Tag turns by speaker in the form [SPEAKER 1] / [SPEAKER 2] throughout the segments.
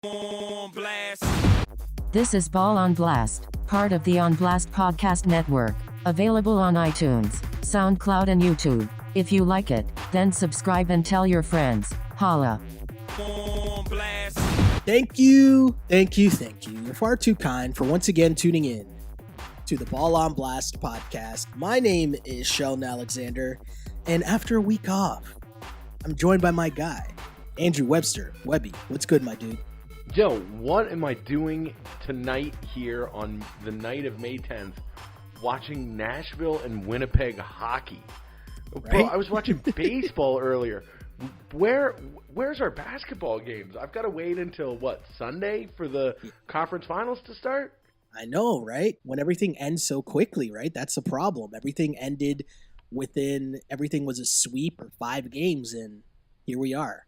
[SPEAKER 1] On blast.
[SPEAKER 2] This is Ball on Blast, part of the On Blast Podcast Network, available on iTunes, SoundCloud, and YouTube. If you like it, then subscribe and tell your friends. Holla.
[SPEAKER 1] On blast.
[SPEAKER 3] Thank you. You're far too kind for once again tuning in to the Ball on Blast podcast. My name is Sheldon Alexander, and after a week off, I'm joined by my guy, Andrew Webster. Webby, what's good, my dude?
[SPEAKER 4] Yo, what am I doing tonight here on the night of May 10th watching Nashville and Winnipeg hockey?
[SPEAKER 3] Right?
[SPEAKER 4] Bro, I was watching baseball earlier. Where's our basketball games? I've got to wait until, Sunday for the conference finals to start?
[SPEAKER 3] I know, right? When everything ends so quickly, right? That's the problem. Everything ended everything was a sweep or 5 games, and here we are.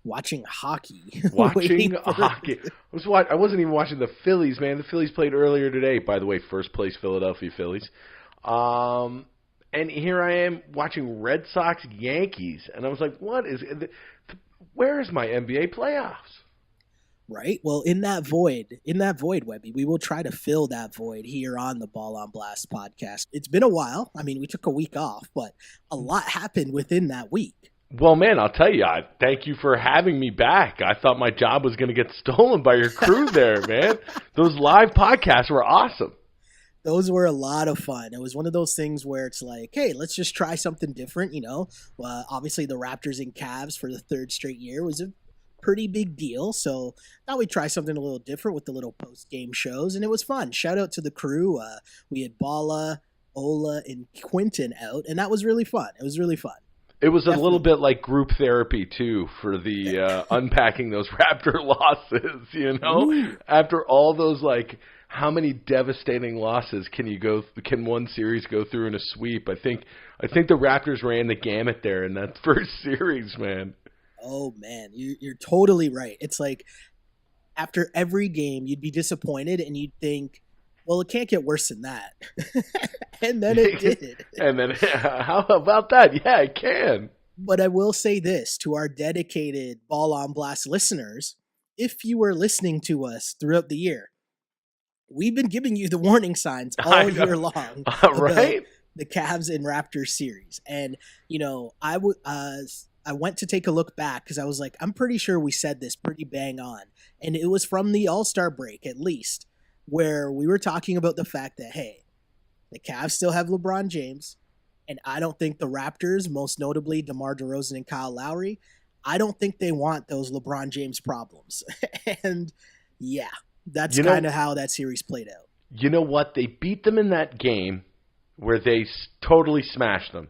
[SPEAKER 3] Watching hockey.
[SPEAKER 4] Watching hockey. I wasn't even watching the Phillies, man. The Phillies played earlier today. By the way, first place Philadelphia Phillies. And here I am watching Red Sox Yankees. And I was like, where is my NBA playoffs?
[SPEAKER 3] Right? Well, in that void, Webby, we will try to fill that void here on the Ball on Blast podcast. It's been a while. I mean, we took a week off, but a lot happened within that week.
[SPEAKER 4] Well, man, I'll tell you, thank you for having me back. I thought my job was going to get stolen by your crew there, man. Those live podcasts were awesome.
[SPEAKER 3] Those were a lot of fun. It was one of those things where it's like, hey, let's just try something different, you know. Obviously, the Raptors and Cavs for the 3rd straight year was a pretty big deal. So thought we'd try something a little different with the little post-game shows, and it was fun. Shout out to the crew. We had Bala, Ola, and Quentin out, and that was really fun. It was really fun.
[SPEAKER 4] It was
[SPEAKER 3] Definitely.
[SPEAKER 4] A little bit like group therapy, too, for the unpacking those Raptor losses, you know? Ooh. After all those, how many devastating losses can one series go through in a sweep? I think the Raptors ran the gamut there in that first series, man.
[SPEAKER 3] Oh, man, you're totally right. It's like after every game, you'd be disappointed and you'd think, well, it can't get worse than that. And then it did.
[SPEAKER 4] And then how about that? Yeah, it can.
[SPEAKER 3] But I will say this to our dedicated Ball on Blast listeners. If you were listening to us throughout the year, we've been giving you the warning signs all year long
[SPEAKER 4] right?
[SPEAKER 3] The Cavs and Raptors series. And, you know, I went to take a look back because I was like, I'm pretty sure we said this pretty bang on. And it was from the All-Star break, at least, where we were talking about the fact that, hey, the Cavs still have LeBron James, and I don't think the Raptors, most notably DeMar DeRozan and Kyle Lowry, I don't think they want those LeBron James problems. And, yeah, that's kind of how that series played out.
[SPEAKER 4] You know what? They beat them in that game where they totally smashed them.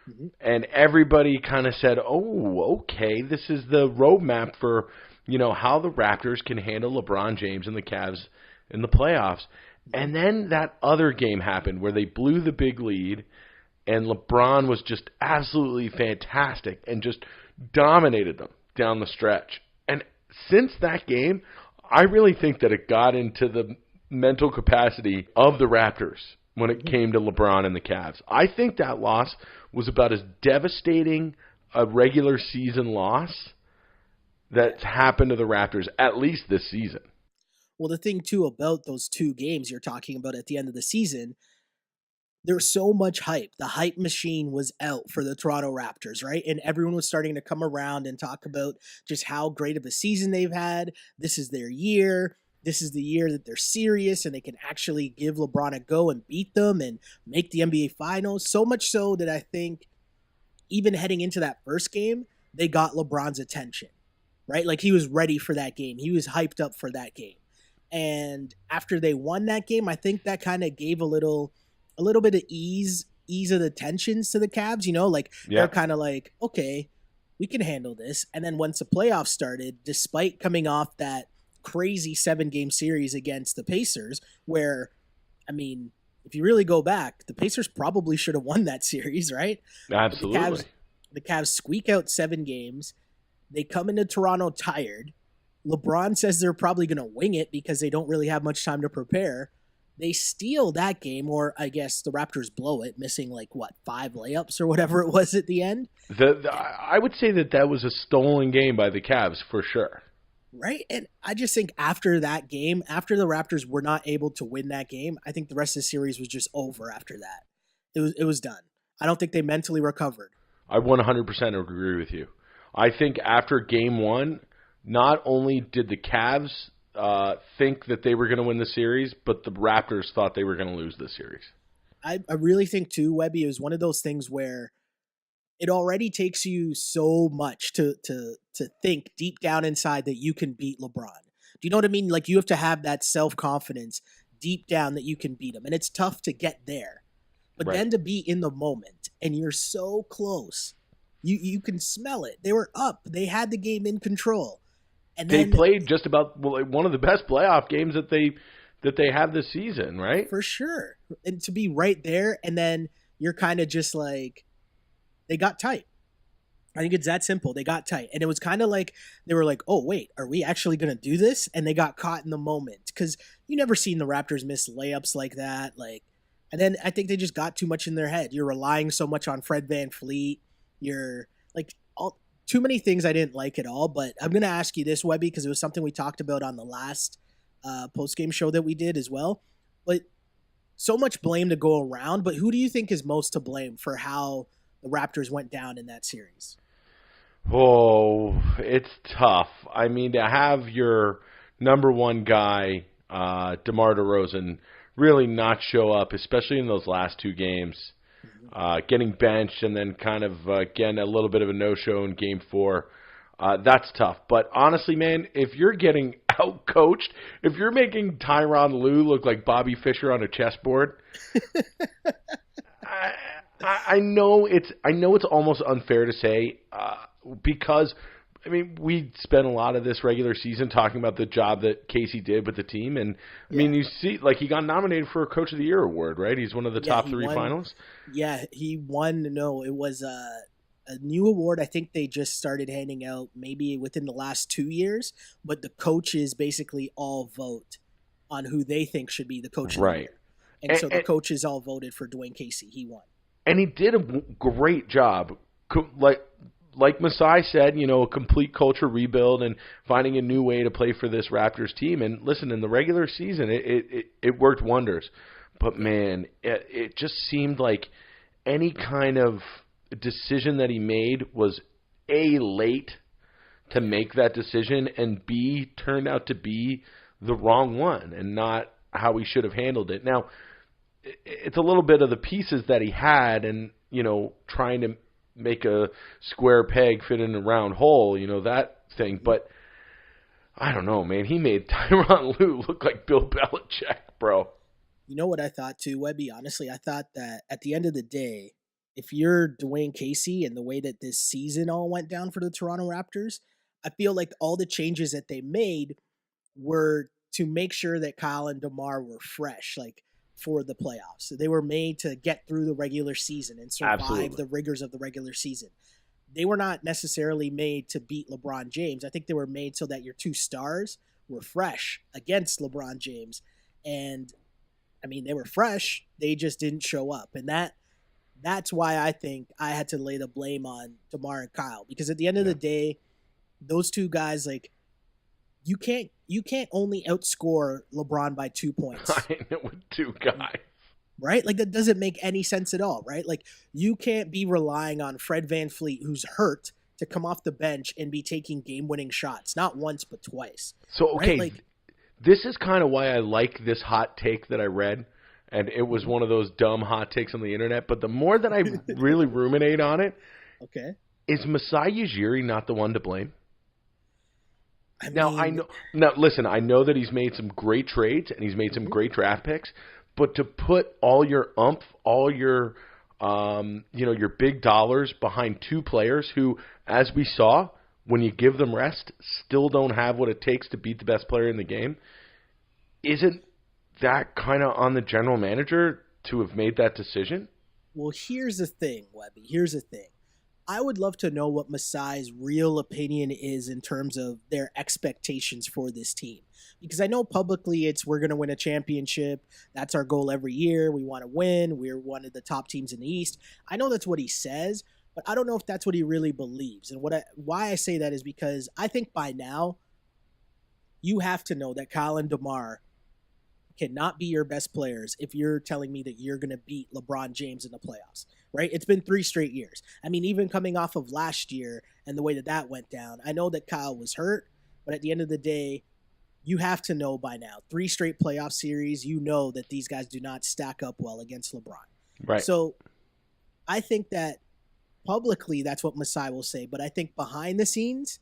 [SPEAKER 4] Mm-hmm. And everybody kind of said, oh, okay, this is the roadmap for, how the Raptors can handle LeBron James and the Cavs in the playoffs. And then that other game happened where they blew the big lead and LeBron was just absolutely fantastic and just dominated them down the stretch. And since that game, I really think that it got into the mental capacity of the Raptors when it came to LeBron and the Cavs. I think that loss was about as devastating a regular season loss that's happened to the Raptors, at least this season.
[SPEAKER 3] Well, the thing, too, about those 2 games you're talking about at the end of the season, there's so much hype. The hype machine was out for the Toronto Raptors, right? And everyone was starting to come around and talk about just how great of a season they've had. This is their year. This is the year that they're serious and they can actually give LeBron a go and beat them and make the NBA Finals. So much so that I think even heading into that first game, they got LeBron's attention, right? Like he was ready for that game. He was hyped up for that game. And after they won that game, I think that kind of gave a little bit of ease of the tensions to the Cavs, They're kind of like, okay, we can handle this. And then once the playoffs started, despite coming off that crazy 7-game series against the Pacers, where, if you really go back, the Pacers probably should have won that series, right?
[SPEAKER 4] Absolutely.
[SPEAKER 3] The Cavs squeak out 7 games. They come into Toronto tired. LeBron says they're probably going to wing it because they don't really have much time to prepare. They steal that game, or I guess the Raptors blow it, missing 5 layups or whatever it was at the end.
[SPEAKER 4] I would say that was a stolen game by the Cavs for sure.
[SPEAKER 3] Right? And I just think after that game, after the Raptors were not able to win that game, I think the rest of the series was just over after that. It was done. I don't think they mentally recovered.
[SPEAKER 4] I 100% agree with you. I think after game one, not only did the Cavs think that they were going to win the series, but the Raptors thought they were going to lose the series.
[SPEAKER 3] I really think too, Webby, it was one of those things where it already takes you so much to think deep down inside that you can beat LeBron. Do you know what I mean? Like you have to have that self-confidence deep down that you can beat him. And it's tough to get there. But
[SPEAKER 4] Right.
[SPEAKER 3] then to be in the moment and you're so close, you can smell it. They were up. They had the game in control. And
[SPEAKER 4] They
[SPEAKER 3] then
[SPEAKER 4] played just about one of the best playoff games that they have this season, right?
[SPEAKER 3] for sure. And to be right there and then you're kind of just like they got tight. I think it's that simple. They got tight. And it was kind of like they were like, oh, wait, are we actually going to do this? And they got caught in the moment because you never seen the Raptors miss layups like that. And then I think they just got too much in their head. You're relying so much on Fred VanVleet. You're like too many things I didn't like at all. But I'm going to ask you this, Webby, because it was something we talked about on the last post-game show that we did as well. But so much blame to go around. But who do you think is most to blame for how the Raptors went down in that series?
[SPEAKER 4] Oh, it's tough. I mean, to have your number one guy, DeMar DeRozan, really not show up, especially in those last two games, getting benched and then kind of getting a little bit of a no-show in Game 4, that's tough. But honestly, man, if you're getting out-coached, if you're making Tyronn Lue look like Bobby Fischer on a chessboard, I know it's almost unfair to say because I mean we spent a lot of this regular season talking about the job that Casey did with the team, and I mean you see like he got nominated for a Coach of the Year award, right? He's one of the top three finalists.
[SPEAKER 3] Yeah, he won. No, it was a new award. I think they just started handing out maybe within the last 2 years, but the coaches basically all vote on who they think should be the Coach of the Year. And so the coaches all voted for Dwayne Casey. He won. And
[SPEAKER 4] he did a great job. Like Masai said, a complete culture rebuild and finding a new way to play for this Raptors team. And listen, in the regular season, it worked wonders. But, man, it just seemed like any kind of decision that he made was, A, late to make that decision, and B, turned out to be the wrong one and not how he should have handled it. Now, it's a little bit of the pieces that he had and, trying to make a square peg fit in a round hole, that thing. But I don't know, man. He made Tyronn Lue look like Bill Belichick, bro.
[SPEAKER 3] You know what I thought too, Webby? Honestly, I thought that at the end of the day, if you're Dwayne Casey and the way that this season all went down for the Toronto Raptors, I feel like all the changes that they made were to make sure that Kyle and DeMar were fresh, for the playoffs. So they were made to get through the regular season and survive the rigors of the regular season. They were not necessarily made to beat LeBron James. I think they were made so that your two stars were fresh against LeBron James. And I mean, they were fresh. They just didn't show up. And that's why I think I had to lay the blame on DeMar and Kyle, because at the end of the day, those two guys, you can't only outscore LeBron by 2 points.
[SPEAKER 4] I know, with two guys.
[SPEAKER 3] Right? That doesn't make any sense at all, right? You can't be relying on Fred VanVleet, who's hurt, to come off the bench and be taking game-winning shots. Not once, but twice.
[SPEAKER 4] So, okay, right? This is kind of why I like this hot take that I read, and it was one of those dumb hot takes on the internet, but the more that I really ruminate on it, is Masai Ujiri not the one to blame? Now, listen, I know that he's made some great trades and he's made some great draft picks, but to put all your all your, your big dollars behind two players who, as we saw, when you give them rest, still don't have what it takes to beat the best player in the game, isn't that kind of on the general manager to have made that decision?
[SPEAKER 3] Well, here's the thing, Webby. Here's the thing. I would love to know what Masai's real opinion is in terms of their expectations for this team. Because I know publicly it's we're going to win a championship. That's our goal every year. We want to win. We're one of the top teams in the East. I know that's what he says, but I don't know if that's what he really believes. And why I say that is because I think by now you have to know that Kyle and DeMar cannot be your best players if you're telling me that you're going to beat LeBron James in the playoffs, right? It's been 3 straight years. I mean, even coming off of last year and the way that went down, I know that Kyle was hurt, but at the end of the day, you have to know by now, 3 straight playoff series, you know that these guys do not stack up well against LeBron.
[SPEAKER 4] Right.
[SPEAKER 3] So I think that publicly that's what Masai will say, but I think behind the scenes,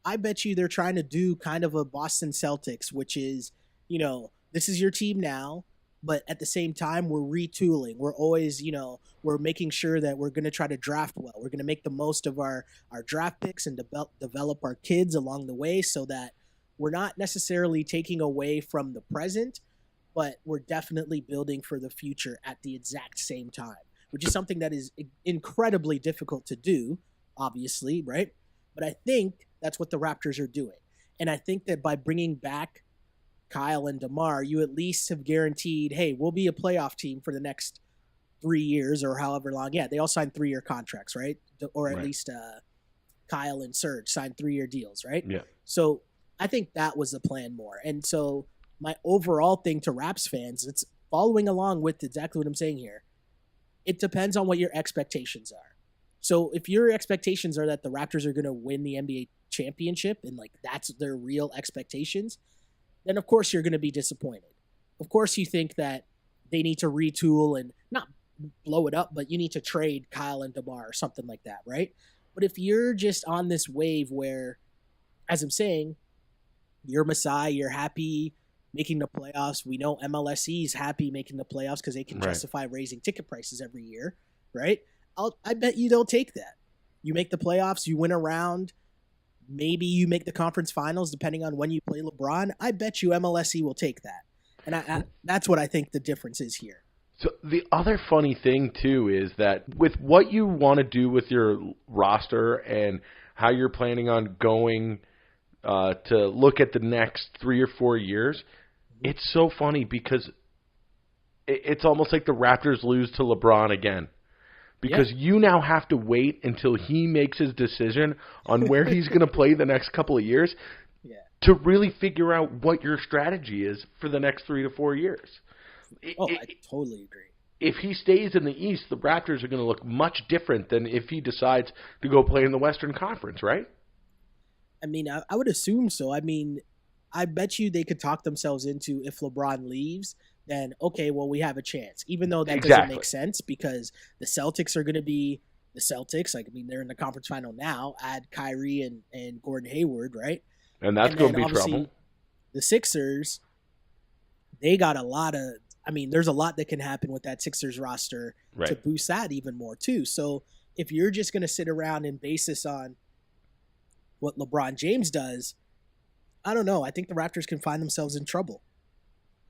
[SPEAKER 3] I bet you they're trying to do kind of a Boston Celtics, which is, you know, this is your team now, but at the same time, we're retooling. We're always, you know, we're making sure that we're going to try to draft well. We're going to make the most of our draft picks and develop our kids along the way so that we're not necessarily taking away from the present, but we're definitely building for the future at the exact same time, which is something that is incredibly difficult to do, obviously, right? But I think that's what the Raptors are doing. And I think that by bringing back Kyle and DeMar, you at least have guaranteed, hey, we'll be a playoff team for the next 3 years or however long. Yeah, they all signed 3-year contracts, right? Or at least Kyle and Serge signed 3-year deals, right?
[SPEAKER 4] Yeah.
[SPEAKER 3] So I think that was the plan more. And so my overall thing to Raps fans, it's following along with exactly what I'm saying here. It depends on what your expectations are. So if your expectations are that the Raptors are going to win the NBA championship and like that's their real expectations, then of course you're going to be disappointed. Of course you think that they need to retool and not blow it up, but you need to trade Kyle and DeMar or something like that, right? But if you're just on this wave where, as I'm saying, you're Masai, you're happy making the playoffs. We know MLSE is happy making the playoffs because they can justify raising ticket prices every year, right? I bet you don't take that. You make the playoffs, you win a round, maybe you make the conference finals depending on when you play LeBron. I bet you MLSE will take that. And that's what I think the difference is here.
[SPEAKER 4] So the other funny thing, too, is that with what you want to do with your roster and how you're planning on going to look at the next 3 or 4 years, it's so funny because it's almost like the Raptors lose to LeBron again. Because you now have to wait until he makes his decision on where he's going to play the next couple of years to really figure out what your strategy is for the next 3 to 4 years.
[SPEAKER 3] I totally agree.
[SPEAKER 4] If he stays in the East, the Raptors are going to look much different than if he decides to go play in the Western Conference, right?
[SPEAKER 3] I mean, I would assume so. I mean, I bet you they could talk themselves into if LeBron leaves, then, okay, well, we have a chance. Even though that doesn't make sense because the Celtics are going to be the Celtics. Like, I mean, they're in the conference final now. Add Kyrie and Gordon Hayward, right?
[SPEAKER 4] And that's going to be trouble.
[SPEAKER 3] The Sixers, they got a lot of – I mean, there's a lot that can happen with that Sixers roster to boost that even more too. So if you're just going to sit around and base this on what LeBron James does, I don't know. I think the Raptors can find themselves in trouble.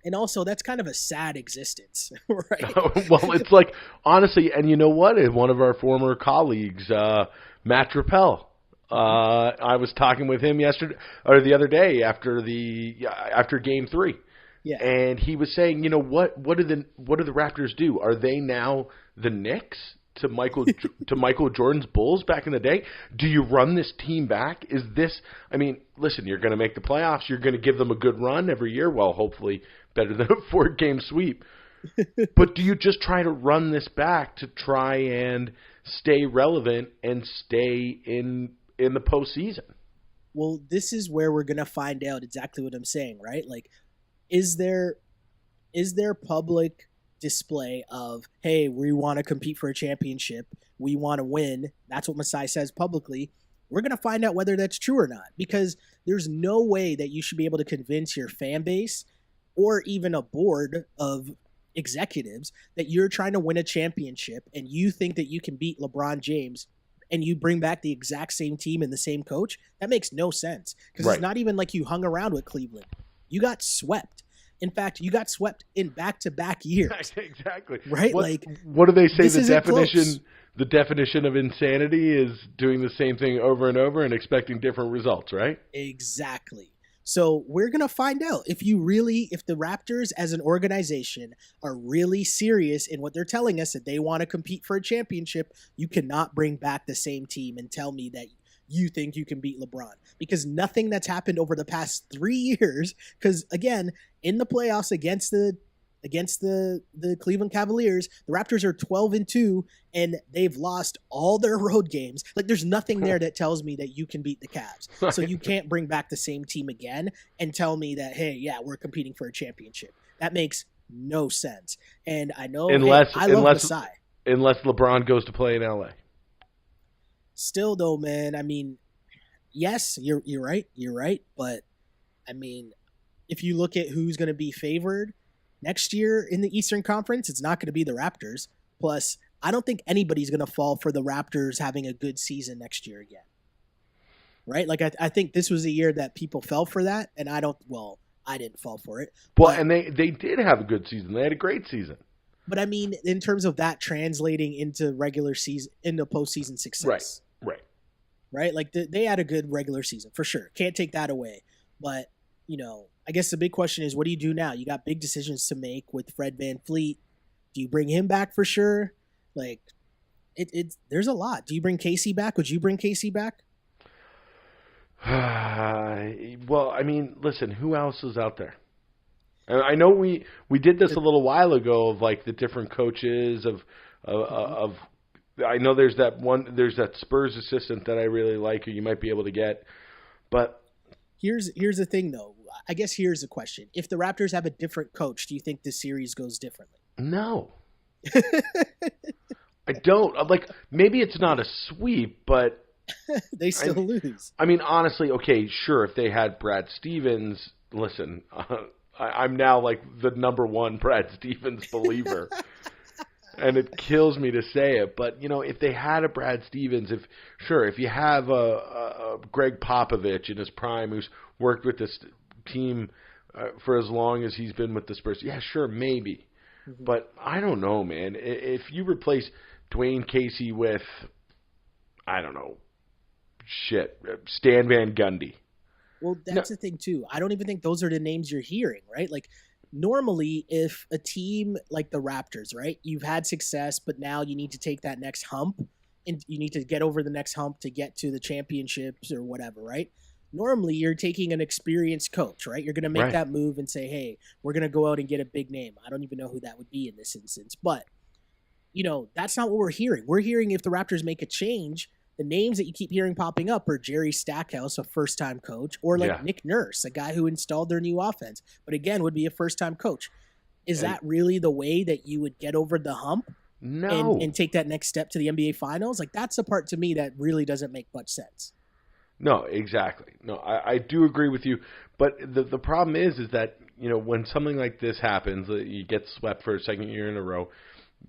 [SPEAKER 3] And also, that's kind of a sad existence, right?
[SPEAKER 4] Well, it's like, honestly, and you know what? One of our former colleagues, Matt Trappell, I was talking with him yesterday or the other day after Game 3. Yeah. And he was saying, you know, what do the Raptors do? Are they now the Knicks to Michael Jordan's Bulls back in the day? Do you run this team back? Is this, I mean, listen, you're going to make the playoffs. You're going to give them a good run every year. Well, hopefully better than a 4-game sweep. But do you just try to run this back to try and stay relevant and stay in the postseason?
[SPEAKER 3] Well, this is where we're going to find out exactly what I'm saying, right? Like, is there public display of, hey, we want to compete for a championship, we want to win? That's what Masai says publicly. We're going to find out whether that's true or not, because there's no way that you should be able to convince your fan base or even a board of executives that you're trying to win a championship and you think that you can beat LeBron James and you bring back the exact same team and the same coach. That makes no sense, because it's not even like you hung around with Cleveland. You got swept. In fact, you got swept in back-to-back years.
[SPEAKER 4] Exactly.
[SPEAKER 3] Right?
[SPEAKER 4] What do they say? The definition of insanity is doing the same thing over and over and expecting different results, right?
[SPEAKER 3] Exactly. So we're going to find out if the Raptors as an organization are really serious in what they're telling us, that they want to compete for a championship. You cannot bring back the same team and tell me that you think you can beat LeBron, because nothing that's happened over the past 3 years, because again, in the playoffs against the Cleveland Cavaliers, the Raptors are 12-2 and they've lost all their road games. Like, there's nothing there that tells me that you can beat the Cavs. So you can't bring back the same team again and tell me that, hey, yeah, we're competing for a championship. That makes no sense. And I know I love Masai.
[SPEAKER 4] Unless LeBron goes to play in LA.
[SPEAKER 3] Still though, man, I mean, yes, you're right. You're right. But I mean, if you look at who's going to be favored next year in the Eastern Conference, it's not going to be the Raptors. Plus, I don't think anybody's going to fall for the Raptors having a good season next year again. Right? Like, I think this was a year that people fell for that, and I didn't fall for it.
[SPEAKER 4] Well, and they did have a good season. They had a great season.
[SPEAKER 3] But I mean, in terms of that translating into regular season, into postseason success. Right? Like, they had a good regular season, for sure. Can't take that away. But, you know, I guess the big question is, what do you do now? You got big decisions to make with Fred VanVleet. Do you bring him back for sure? Like, there's a lot. Do you bring Casey back? Would you bring Casey back?
[SPEAKER 4] Well, I mean, listen, who else is out there? I know we did this a little while ago of like the different coaches of I know there's that Spurs assistant that I really like who you might be able to get. But
[SPEAKER 3] here's the thing though. I guess here's the question. If the Raptors have a different coach, do you think the series goes differently?
[SPEAKER 4] No. I don't. Like, maybe it's not a sweep, but
[SPEAKER 3] they still lose.
[SPEAKER 4] I mean, honestly, okay, sure, if they had Brad Stevens, listen, I'm now like the number one Brad Stevens believer. And it kills me to say it, but you know, if they had a Brad Stevens, if you have a Greg Popovich in his prime who's worked with this team for as long as he's been with the Spurs, yeah, sure, maybe. Mm-hmm. But I don't know, man. If you replace Dwayne Casey with, I don't know, Stan Van Gundy.
[SPEAKER 3] Well, that's the thing too. I don't even think those are the names you're hearing, right? Like, normally, if a team like the Raptors, right, you've had success, but now you need to take that next hump, and you need to get over the next hump to get to the championships or whatever, right? Normally, you're taking an experienced coach, right? You're going to make that move and say, hey, we're going to go out and get a big name. I don't even know who that would be in this instance. But, you know, that's not what we're hearing. We're hearing if the Raptors make a change, the names that you keep hearing popping up are Jerry Stackhouse, a first-time coach, or like Nick Nurse, a guy who installed their new offense, but again, would be a first-time coach. Is that really the way that you would get over the hump?
[SPEAKER 4] No.
[SPEAKER 3] And take that next step to the NBA Finals? Like, that's the part to me that really doesn't make much sense.
[SPEAKER 4] No, exactly. No, I do agree with you. But the problem is that, you know, when something like this happens, you get swept for a second year in a row,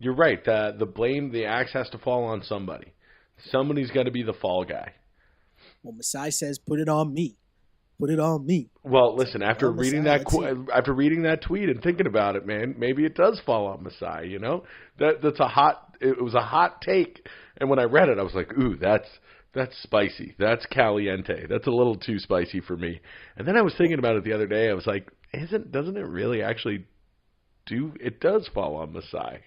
[SPEAKER 4] you're right. The blame, the axe has to fall on somebody. Somebody's got to be the fall guy.
[SPEAKER 3] Well, Masai says, put it on me. Put it on me.
[SPEAKER 4] Well, listen, after reading that tweet and thinking about it, man, maybe it does fall on Masai, you know? It was a hot take. And when I read it, I was like, ooh, that's spicy. That's caliente. That's a little too spicy for me. And then I was thinking about it the other day. I was like, doesn't it really actually it does fall on Masai.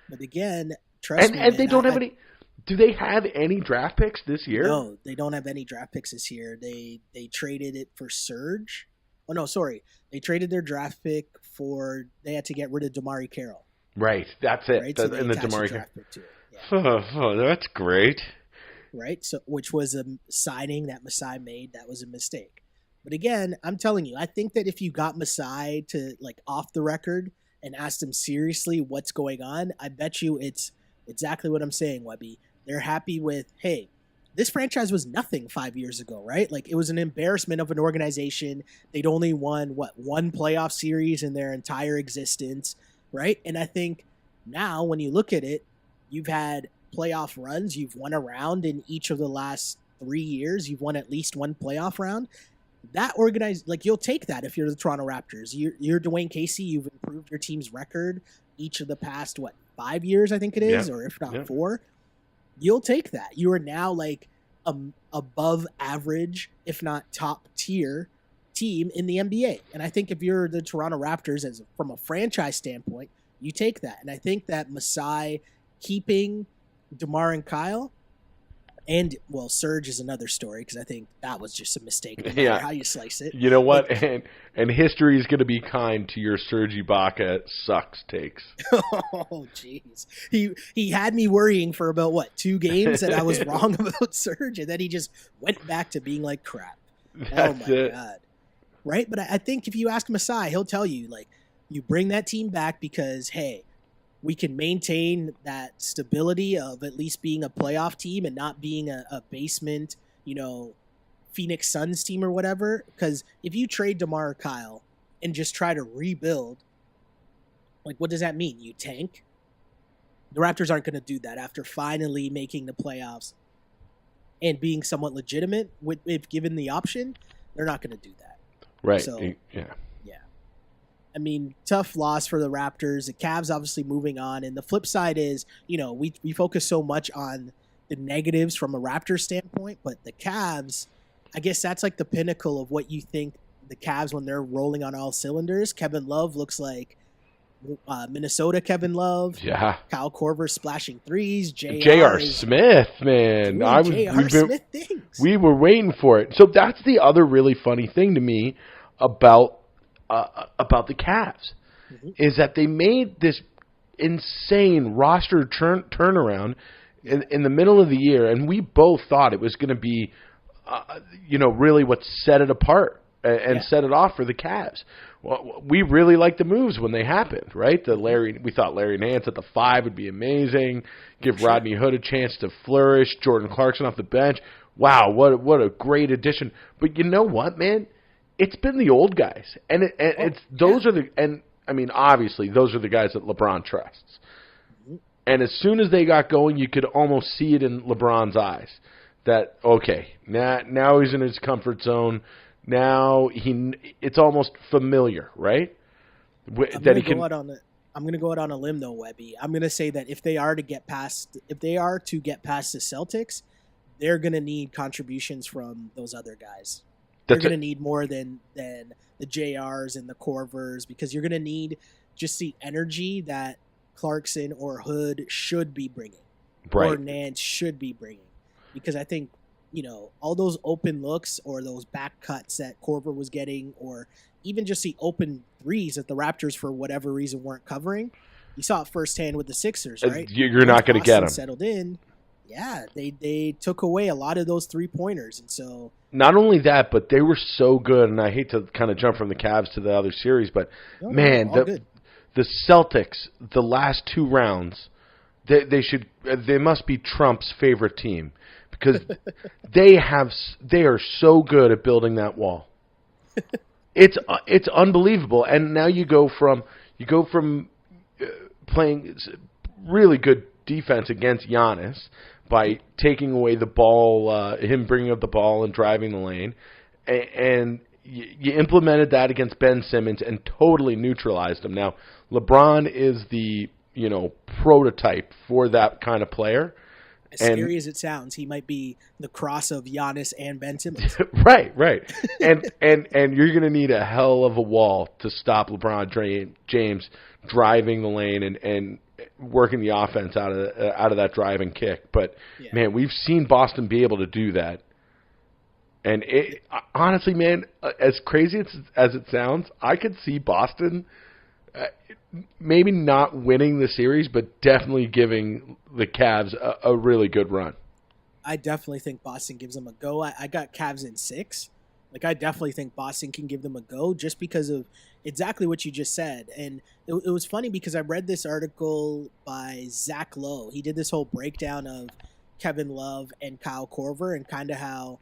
[SPEAKER 3] But again, trust me.
[SPEAKER 4] And they don't have any. Do they have any draft picks this year?
[SPEAKER 3] No, they don't have any draft picks this year. They traded it for Serge. Oh, no, sorry. They traded their draft pick they had to get rid of DeMarre Carroll.
[SPEAKER 4] Right, that's it.
[SPEAKER 3] Right? So they attached a draft pick to it.
[SPEAKER 4] Yeah. Oh, that's great.
[SPEAKER 3] Right, so which was a signing that Masai made. That was a mistake. But again, I'm telling you, I think that if you got Masai to, like, off the record and asked him seriously what's going on, I bet you it's exactly what I'm saying, Webby. They're happy with, hey, this franchise was nothing 5 years ago, right? Like, it was an embarrassment of an organization. They'd only won, one playoff series in their entire existence, right? And I think now when you look at it, you've had playoff runs. You've won a round in each of the last 3 years. You've won at least one playoff round. That organized, like, you'll take that if you're the Toronto Raptors. You're Dwayne Casey. You've improved your team's record each of the past, 5 years, I think it is, or if not 4. You'll take that. You are now like above average, if not top tier team in the NBA. And I think if you're the Toronto Raptors, from a franchise standpoint, you take that. And I think that Masai keeping DeMar and Kyle, And, well, Surge is another story because I think that was just a mistake no matter how you slice it.
[SPEAKER 4] You know what? And history is going to be kind to your Serge Ibaka sucks takes.
[SPEAKER 3] Oh, jeez. He had me worrying for about, 2 games that I was wrong about Surge, and then he just went back to being like crap.
[SPEAKER 4] That's it.
[SPEAKER 3] God. Right? But I think if you ask Masai, he'll tell you, like, you bring that team back because, hey, we can maintain that stability of at least being a playoff team and not being a basement, Phoenix Suns team or whatever. Because if you trade DeMar or Kyle and just try to rebuild, like, what does that mean? You tank? The Raptors aren't going to do that after finally making the playoffs and being somewhat legitimate. If given the option, they're not going to do that.
[SPEAKER 4] Right.
[SPEAKER 3] So,
[SPEAKER 4] yeah.
[SPEAKER 3] I mean, tough loss for the Raptors. The Cavs obviously moving on. And the flip side is, we focus so much on the negatives from a Raptors standpoint, but the Cavs, I guess that's like the pinnacle of what you think the Cavs when they're rolling on all cylinders. Kevin Love looks like Minnesota Kevin Love.
[SPEAKER 4] Yeah.
[SPEAKER 3] Kyle Korver splashing threes.
[SPEAKER 4] J.R. Smith, man.
[SPEAKER 3] J.R. Smith things.
[SPEAKER 4] We were waiting for it. So that's the other really funny thing to me about the Cavs, is that they made this insane roster turnaround in the middle of the year, and we both thought it was going to be, really what set it apart and set it off for the Cavs. Well, we really liked the moves when they happened, right? We thought Larry Nance at the 5 would be amazing, give Rodney Hood a chance to flourish, Jordan Clarkson off the bench. Wow, what a great addition! But you know what, man? It's been the old guys, obviously those are the guys that LeBron trusts. And as soon as they got going, you could almost see it in LeBron's eyes that now he's in his comfort zone. Now it's almost familiar, right?
[SPEAKER 3] I'm going to go out on a limb though, Webby. I'm going to say that if they are to get past the Celtics, they're going to need contributions from those other guys. You're going to need more than the JRs and the Korvers, because you're going to need just the energy that Clarkson or Hood should be bringing, or Nance should be bringing. Because I think, all those open looks or those back cuts that Korver was getting, or even just the open threes that the Raptors, for whatever reason, weren't covering. You saw it firsthand with the Sixers, right?
[SPEAKER 4] You're not going to get them.
[SPEAKER 3] Settled in. Yeah, they took away a lot of those 3-pointers, and so
[SPEAKER 4] not only that, but they were so good. And I hate to kind of jump from the Cavs to the other series, but the Celtics, the last 2 rounds, they must be Trump's favorite team, because they are so good at building that wall. It's unbelievable. And now you go from playing really good defense against Giannis by taking away the ball, him bringing up the ball and driving the lane, and you implemented that against Ben Simmons and totally neutralized him. Now, LeBron is the prototype for that kind of player.
[SPEAKER 3] As scary as it sounds, he might be the cross of Giannis and Ben Simmons.
[SPEAKER 4] Right. And you're going to need a hell of a wall to stop LeBron James driving the lane and working the offense out of that driving kick. But man, we've seen Boston be able to do that. And honestly, man, as crazy as it sounds, I could see Boston maybe not winning the series, but definitely giving the Cavs a really good run.
[SPEAKER 3] I definitely think Boston gives them a go. I got Cavs in 6. I definitely think Boston can give them a go just because of exactly what you just said. And it was funny because I read this article by Zach Lowe. He did this whole breakdown of Kevin Love and Kyle Korver, and kind of how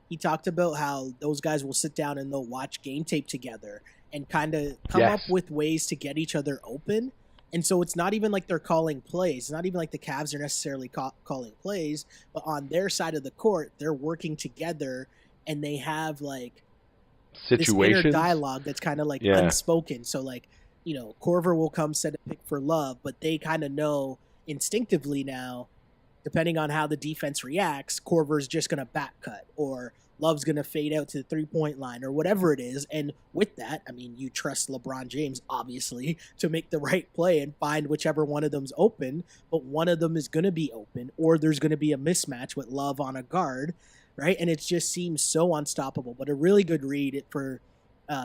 [SPEAKER 3] he talked about how those guys will sit down and they'll watch game tape together and kind of come up with ways to get each other open. And so it's not even like they're calling plays. It's not even like the Cavs are necessarily calling plays, but on their side of the court, they're working together, and they have situations, this inner dialogue that's kind of unspoken. So Korver will come set a pick for Love, but they kind of know instinctively now, depending on how the defense reacts, Korver's just going to back cut, or Love's going to fade out to the three-point line or whatever it is. And with that, I mean, you trust LeBron James, obviously, to make the right play and find whichever one of them's open, but one of them is going to be open, or there's going to be a mismatch with Love on a guard, right? And it just seems so unstoppable, but a really good read for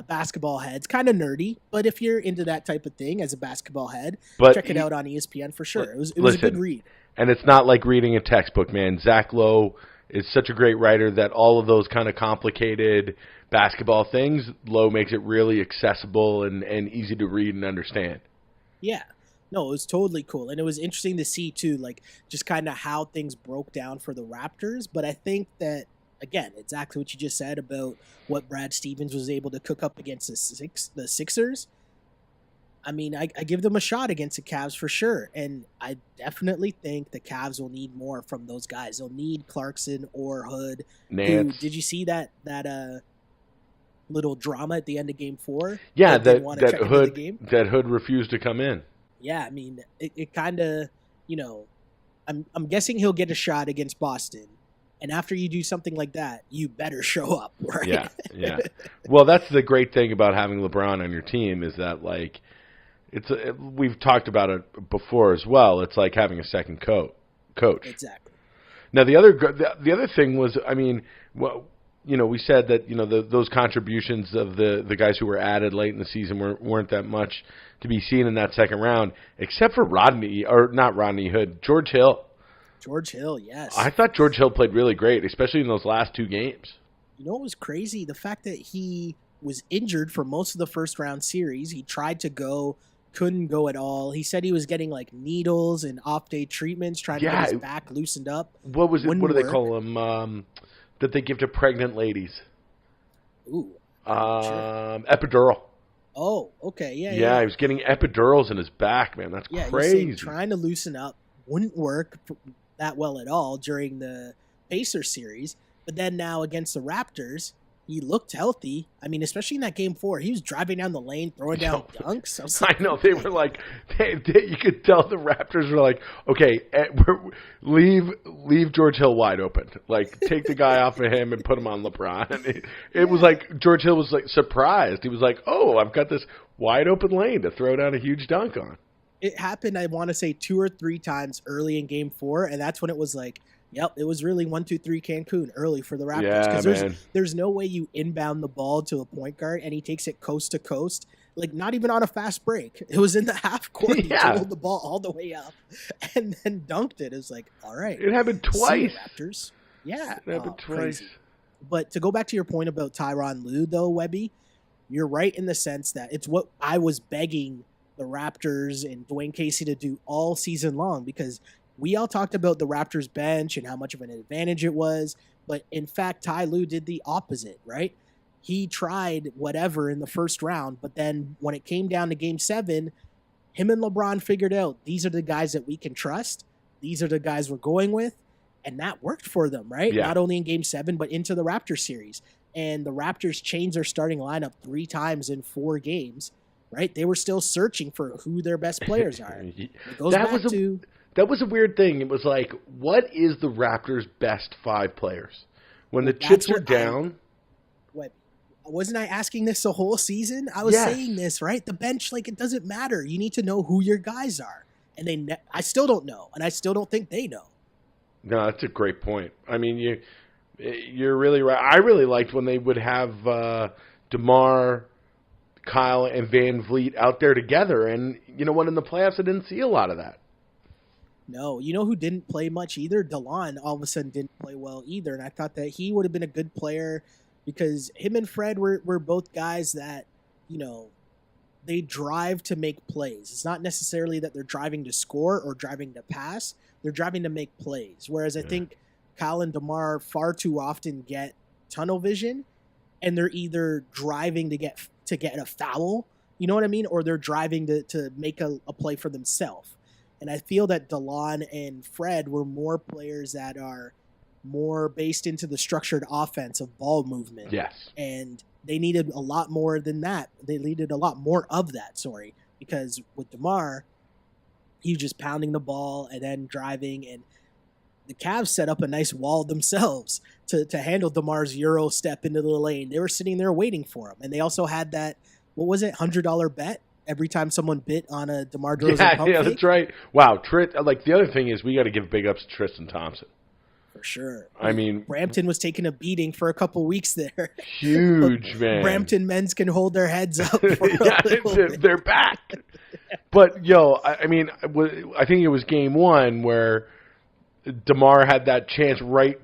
[SPEAKER 3] basketball heads. Kind of nerdy, but if you're into that type of thing as a basketball head, check it out on ESPN for sure. It was a good read.
[SPEAKER 4] And it's not like reading a textbook, man. Zach Lowe is such a great writer that all of those kind of complicated basketball things, Lowe makes it really accessible and easy to read and understand.
[SPEAKER 3] Yeah. No, it was totally cool. And it was interesting to see, too, like just kind of how things broke down for the Raptors. But I think that, again, exactly what you just said about what Brad Stevens was able to cook up against the Sixers. I mean, I give them a shot against the Cavs for sure. And I definitely think the Cavs will need more from those guys. They'll need Clarkson or Hood.
[SPEAKER 4] Nance.
[SPEAKER 3] Did you see that little drama at the end of Game 4?
[SPEAKER 4] Yeah, that Hood refused to come in.
[SPEAKER 3] Yeah, I mean, it kind of, I'm guessing he'll get a shot against Boston. And after you do something like that, you better show up, right?
[SPEAKER 4] Yeah. Well, that's the great thing about having LeBron on your team is that, like, we've talked about it before as well. It's like having a second coach.
[SPEAKER 3] Exactly.
[SPEAKER 4] Now the other thing was, I mean, we said that those contributions of the guys who were added late in the season weren't that much to be seen in that second round, except for George Hill.
[SPEAKER 3] George Hill, yes.
[SPEAKER 4] I thought George Hill played really great, especially in those last two games.
[SPEAKER 3] You know what was crazy? The fact that he was injured for most of the first round series. He tried to go, couldn't go at all. He said he was getting like needles and off-day treatments, trying to get his back loosened up.
[SPEAKER 4] What was it? What do they call them? That they give to pregnant ladies?
[SPEAKER 3] Ooh.
[SPEAKER 4] Epidural.
[SPEAKER 3] Oh, okay.
[SPEAKER 4] Yeah, he was getting epidurals in his back, man. That's crazy.
[SPEAKER 3] He was trying to loosen up. Wouldn't work that well at all during the Pacers series. But then now against the Raptors, he looked healthy. I mean, especially in that Game 4, he was driving down the lane, throwing down dunks.
[SPEAKER 4] I know. They were like, you could tell the Raptors were like, okay, leave George Hill wide open. Like, take the guy off of him and put him on LeBron. And it was like George Hill was like surprised. He was like, oh, I've got this wide open lane to throw down a huge dunk on.
[SPEAKER 3] It happened, I want to say, 2 or 3 times early in Game 4, and that's when it was like, yep, it was really 1-2-3 Cancun early for the Raptors. Because there's no way you inbound the ball to a point guard and he takes it coast to coast, like not even on a fast break. It was in the half court. He rolled the ball all the way up and then dunked it. It was like, all right.
[SPEAKER 4] It happened twice.
[SPEAKER 3] Raptors. Yeah.
[SPEAKER 4] It happened twice.
[SPEAKER 3] Crazy. But to go back to your point about Tyronn Lue, though, Webby, you're right in the sense that it's what I was begging the Raptors and Dwayne Casey to do all season long, because we all talked about the Raptors bench and how much of an advantage it was. But in fact, Ty Lue did the opposite, right? He tried whatever in the first round, but then when it came down to Game 7, him and LeBron figured out these are the guys that we can trust. These are the guys we're going with. And that worked for them, right?
[SPEAKER 4] Yeah.
[SPEAKER 3] Not only in Game 7, but into the Raptors series. And the Raptors changed their starting lineup 3 times in 4 games, right? They were still searching for who their best players are.
[SPEAKER 4] That was a weird thing. It was like, what is the Raptors' best 5 players? When the chips are down.
[SPEAKER 3] Wasn't I asking this the whole season? I was saying this, right? The bench, like, it doesn't matter. You need to know who your guys are. And I still don't know. And I still don't think they know.
[SPEAKER 4] No, that's a great point. I mean, you're really right. I really liked when they would have DeMar, Kyle, and Van Vliet out there together. And you know what? In the playoffs, I didn't see a lot of that.
[SPEAKER 3] No, you know who didn't play much either? DeLon all of a sudden didn't play well either. And I thought that he would have been a good player because him and Fred were both guys that, you know, they drive to make plays. It's not necessarily that they're driving to score or driving to pass. They're driving to make plays. Whereas I think Kyle and DeMar far too often get tunnel vision, and they're either driving to get a foul, you know what I mean? Or they're driving to make a play for themselves. And I feel that DeLon and Fred were more players that are more based into the structured offense of ball movement.
[SPEAKER 4] Yes.
[SPEAKER 3] And they needed a lot more than that. They needed a lot more of that, because with DeMar, he was just pounding the ball and then driving. And the Cavs set up a nice wall themselves to handle DeMar's Euro step into the lane. They were sitting there waiting for him. And they also had that, what was it, $100 bet every time someone bit on a DeMar DeRozan pump
[SPEAKER 4] Yeah,
[SPEAKER 3] fake?
[SPEAKER 4] that's right. Wow, the other thing is we got to give big ups to Tristan Thompson.
[SPEAKER 3] For sure.
[SPEAKER 4] I mean,
[SPEAKER 3] Brampton was taking a beating for a couple weeks there.
[SPEAKER 4] Huge, man.
[SPEAKER 3] Brampton men's can hold their heads up for a little bit.
[SPEAKER 4] They're back. But, I mean, I think it was game one where DeMar had that chance right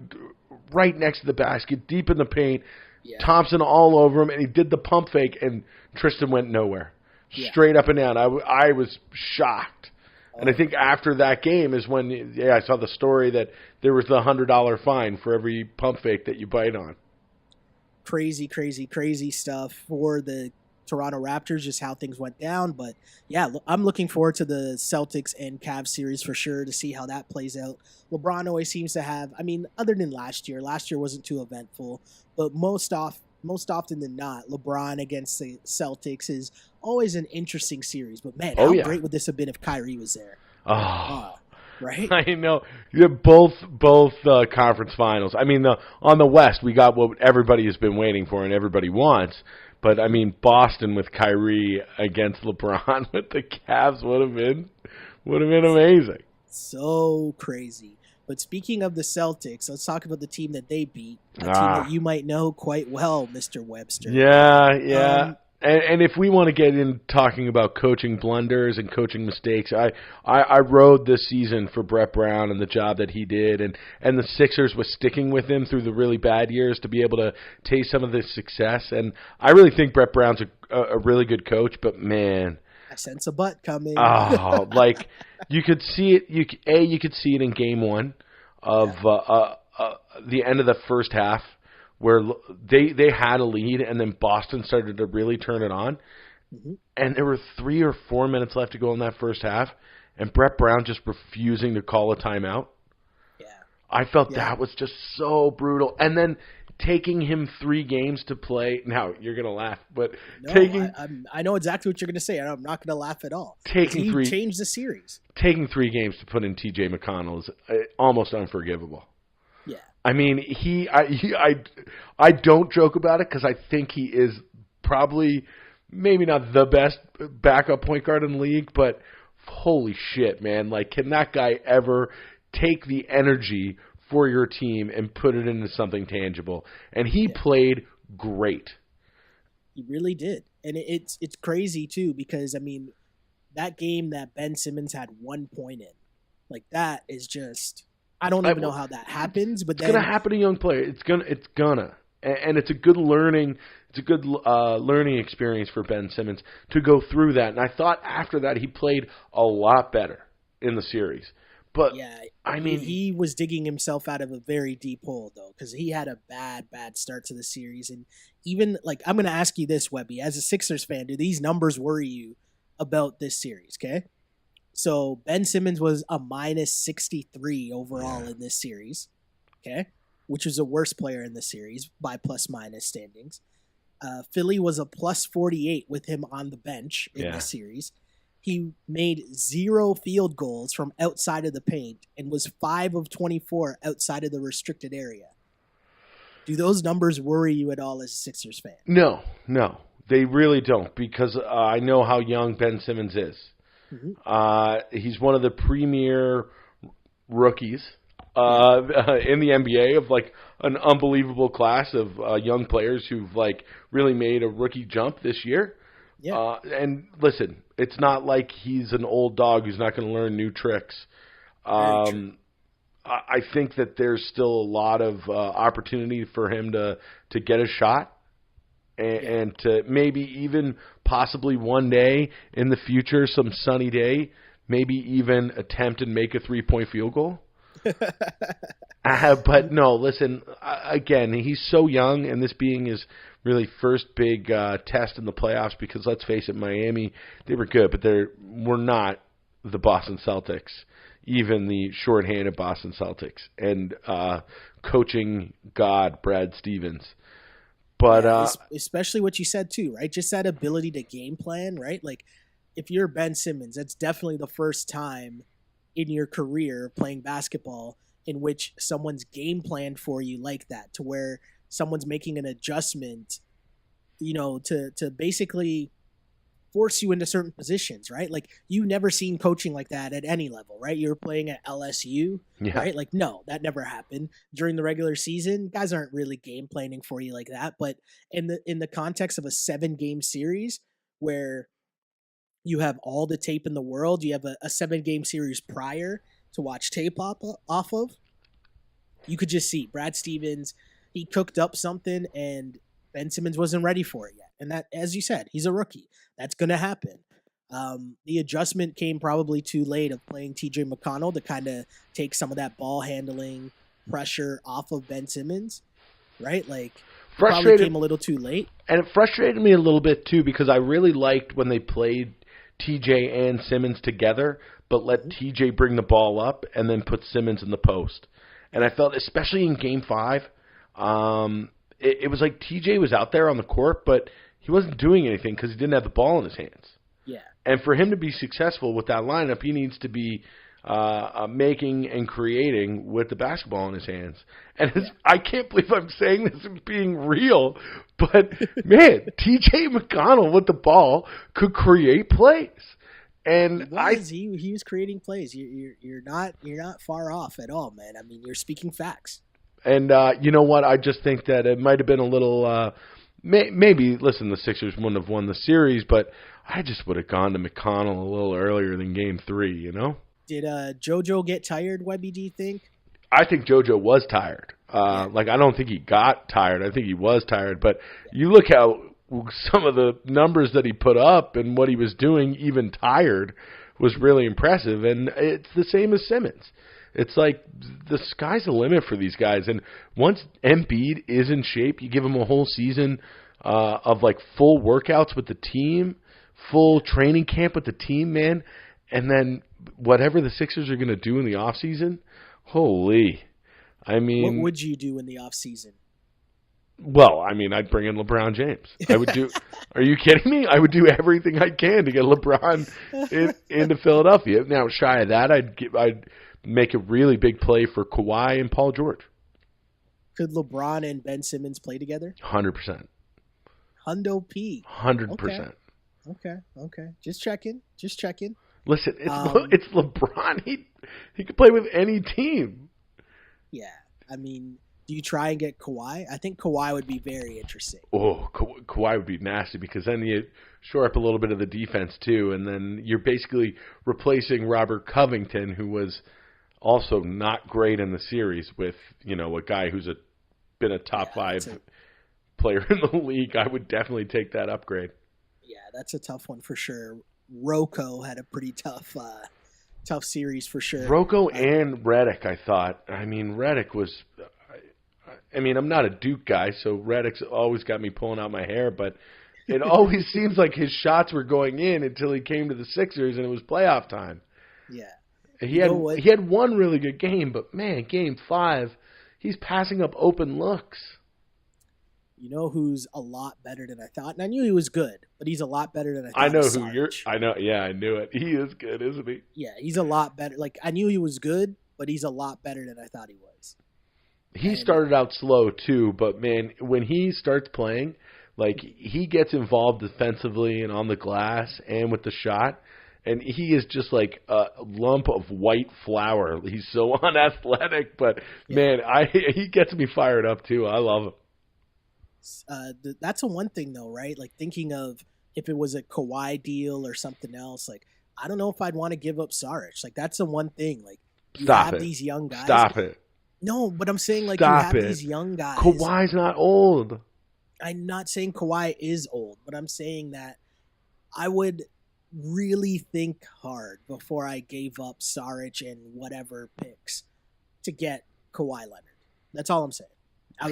[SPEAKER 4] next to the basket, deep in the paint. Yeah. Thompson all over him, and he did the pump fake, and Tristan went nowhere. Yeah. Straight up and down. I was shocked. And I think after that game is when, I saw the story that there was the $100 fine for every pump fake that you bite on.
[SPEAKER 3] Crazy, crazy, crazy stuff for the Toronto Raptors, just how things went down. But, yeah, I'm looking forward to the Celtics and Cavs series for sure to see how that plays out. LeBron always seems to have, I mean, other than last year wasn't too eventful, but most often than not, LeBron against the Celtics is always an interesting series. But, man, how great would this have been if Kyrie was there? Right?
[SPEAKER 4] I know. You have both conference finals. I mean, on the West, we got what everybody has been waiting for and everybody wants. But, I mean, Boston with Kyrie against LeBron with the Cavs would have been amazing.
[SPEAKER 3] So crazy. But speaking of the Celtics, let's talk about the team that they beat, a team that you might know quite well, Mr. Webster.
[SPEAKER 4] Yeah. And if we want to get in talking about coaching blunders and coaching mistakes, I rode this season for Brett Brown and the job that he did, and the Sixers was sticking with him through the really bad years to be able to taste some of the success. And I really think Brett Brown's a really good coach, but man,
[SPEAKER 3] I sense a butt coming.
[SPEAKER 4] Oh, like you could see it. You could see it in Game 1 of the end of the first half, where they had a lead, and then Boston started to really turn it on. Mm-hmm. And there were 3 or 4 minutes left to go in that first half, and Brett Brown just refusing to call a timeout.
[SPEAKER 3] Yeah,
[SPEAKER 4] I felt that was just so brutal. And then taking him 3 games to play. Now you're gonna laugh, but
[SPEAKER 3] I know exactly what you're gonna say. I'm not gonna laugh at all.
[SPEAKER 4] Taking 3
[SPEAKER 3] changed the series.
[SPEAKER 4] Taking 3 games to put in T.J. McConnell is almost unforgivable.
[SPEAKER 3] Yeah.
[SPEAKER 4] I mean, I don't joke about it because I think he is probably maybe not the best backup point guard in the league, but holy shit, man. Like, can that guy ever take the energy for your team and put it into something tangible? And he played great.
[SPEAKER 3] He really did. And it's crazy, too, because, I mean, that game that Ben Simmons had 1 point in, like, that is just... I don't even know how that happens, but
[SPEAKER 4] it's gonna happen to young players. It's gonna, and it's a good learning. It's a good learning experience for Ben Simmons to go through that. And I thought after that he played a lot better in the series. But
[SPEAKER 3] yeah,
[SPEAKER 4] I mean,
[SPEAKER 3] he was digging himself out of a very deep hole though, because he had a bad start to the series. And even like, I'm gonna ask you this, Webby, as a Sixers fan, do these numbers worry you about this series? Okay. So Ben Simmons was a minus 63 overall in this series, okay, which was the worst player in the series by plus-minus standings. Philly was a plus 48 with him on the bench in the series. He made 0 field goals from outside of the paint and was 5 of 24 outside of the restricted area. Do those numbers worry you at all as a Sixers fan?
[SPEAKER 4] No, they really don't, because I know how young Ben Simmons is. Mm-hmm. He's one of the premier rookies in the NBA of like an unbelievable class of young players who've like really made a rookie jump this year. Yeah. And listen, it's not like he's an old dog who's not going to learn new tricks. I think that there's still a lot of opportunity for him to get a shot. And to maybe even possibly one day in the future, some sunny day, maybe even attempt and make a 3-point field goal. But no, listen, again, he's so young, and this being his really first big test in the playoffs, because let's face it, Miami, they were good, but they were not the Boston Celtics, even the shorthanded Boston Celtics, and coaching god Brad Stevens. But
[SPEAKER 3] especially what you said too, right? Just that ability to game plan, right? Like if you're Ben Simmons, that's definitely the first time in your career playing basketball in which someone's game planned for you like that, to where someone's making an adjustment, to basically force you into certain positions, right? Like, you never seen coaching like that at any level, right? You're playing at LSU, right? Like, no, that never happened during the regular season. Guys aren't really game planning for you like that. But in the context of a 7-game series where you have all the tape in the world, you have a 7-game series prior to watch tape off of, you could just see Brad Stevens, he cooked up something and Ben Simmons wasn't ready for it yet. And that, as you said, he's a rookie. That's going to happen. The adjustment came probably too late of playing TJ McConnell to kind of take some of that ball handling pressure off of Ben Simmons, right? Like, probably came a little too late.
[SPEAKER 4] And it frustrated me a little bit too, because I really liked when they played TJ and Simmons together, but let TJ bring the ball up and then put Simmons in the post. And I felt, especially in Game 5, it was like TJ was out there on the court, but he wasn't doing anything because he didn't have the ball in his hands.
[SPEAKER 3] Yeah.
[SPEAKER 4] And for him to be successful with that lineup, he needs to be making and creating with the basketball in his hands. And I can't believe I'm saying this and being real, but man, TJ McConnell with the ball could create plays. And
[SPEAKER 3] he was creating plays. You're not far off at all, man. I mean, you're speaking facts.
[SPEAKER 4] And you know what? I just think that it might have been a little maybe. Listen, the Sixers wouldn't have won the series, but I just would have gone to McConnell a little earlier than Game 3. You know?
[SPEAKER 3] Did JoJo get tired, Webby? Do you think?
[SPEAKER 4] I think JoJo was tired. Like, I don't think he got tired. I think he was tired. But you look how some of the numbers that he put up and what he was doing, even tired, was really impressive. And it's the same as Simmons. It's like the sky's the limit for these guys. And once Embiid is in shape, you give him a whole season of like full workouts with the team, full training camp with the team, man. And then whatever the Sixers are going to do in the offseason, holy. I mean,
[SPEAKER 3] what would you do in the offseason?
[SPEAKER 4] Well, I mean, I'd bring in LeBron James. I would do. Are you kidding me? I would do everything I can to get LeBron into Philadelphia. Now, shy of that, I'd make a really big play for Kawhi and Paul George.
[SPEAKER 3] Could LeBron and Ben Simmons play together?
[SPEAKER 4] 100%.
[SPEAKER 3] Hundo P.
[SPEAKER 4] 100%.
[SPEAKER 3] Okay. Just checking.
[SPEAKER 4] Listen, it's LeBron. He could play with any team.
[SPEAKER 3] Yeah, I mean, do you try and get Kawhi? I think Kawhi would be very interesting.
[SPEAKER 4] Oh, Kawhi would be nasty, because then you shore up a little bit of the defense too, and then you're basically replacing Robert Covington, who was also not great in the series, with a guy who's been a top 5 player in the league. I would definitely take that upgrade.
[SPEAKER 3] Yeah, that's a tough one for sure. Rocco had a pretty tough series for sure.
[SPEAKER 4] Rocco and Redick, I thought. I mean, Redick was. I mean, I'm not a Duke guy, so Redick's always got me pulling out my hair, but it always seems like his shots were going in until he came to the Sixers and it was playoff time.
[SPEAKER 3] Yeah.
[SPEAKER 4] He had one really good game, but man, Game 5, he's passing up open looks.
[SPEAKER 3] You know who's a lot better than I thought? And I knew he was good, but he's a lot better than I thought.
[SPEAKER 4] I know who you're. I know. Yeah, I knew it. He is good, isn't he?
[SPEAKER 3] Yeah, he's a lot better. Like, I knew he was good, but he's a lot better than I thought he was.
[SPEAKER 4] He started out slow too, but man, when he starts playing, like, he gets involved defensively and on the glass and with the shot, and he is just like a lump of white flour. He's so unathletic, but man, he gets me fired up too. I love him.
[SPEAKER 3] That's a one thing though, right? Like, thinking of if it was a Kawhi deal or something else, like, I don't know if I'd want to give up Saric. Like, that's the one thing. Like, you have these young guys.
[SPEAKER 4] Stop it.
[SPEAKER 3] No, but I'm saying, like, you have these young guys.
[SPEAKER 4] Kawhi's not old.
[SPEAKER 3] I'm not saying Kawhi is old, but I'm saying that I would really think hard before I gave up Saric and whatever picks to get Kawhi Leonard. That's all I'm saying. I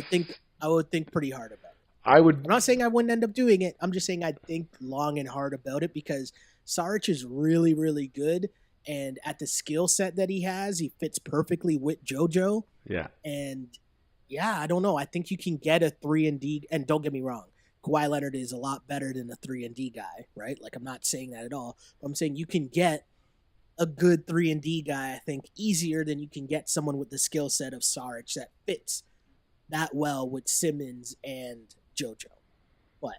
[SPEAKER 3] would think pretty hard about it. I'm not saying I wouldn't end up doing it. I'm just saying I'd think long and hard about it, because Saric is really, really good. And at the skill set that he has, he fits perfectly with JoJo.
[SPEAKER 4] Yeah.
[SPEAKER 3] And yeah, I don't know. I think you can get a 3-and-D. And don't get me wrong, Kawhi Leonard is a lot better than a 3-and-D guy, right? Like, I'm not saying that at all. I'm saying you can get a good 3-and-D guy, I think, easier than you can get someone with the skill set of Saric that fits that well with Simmons and JoJo. But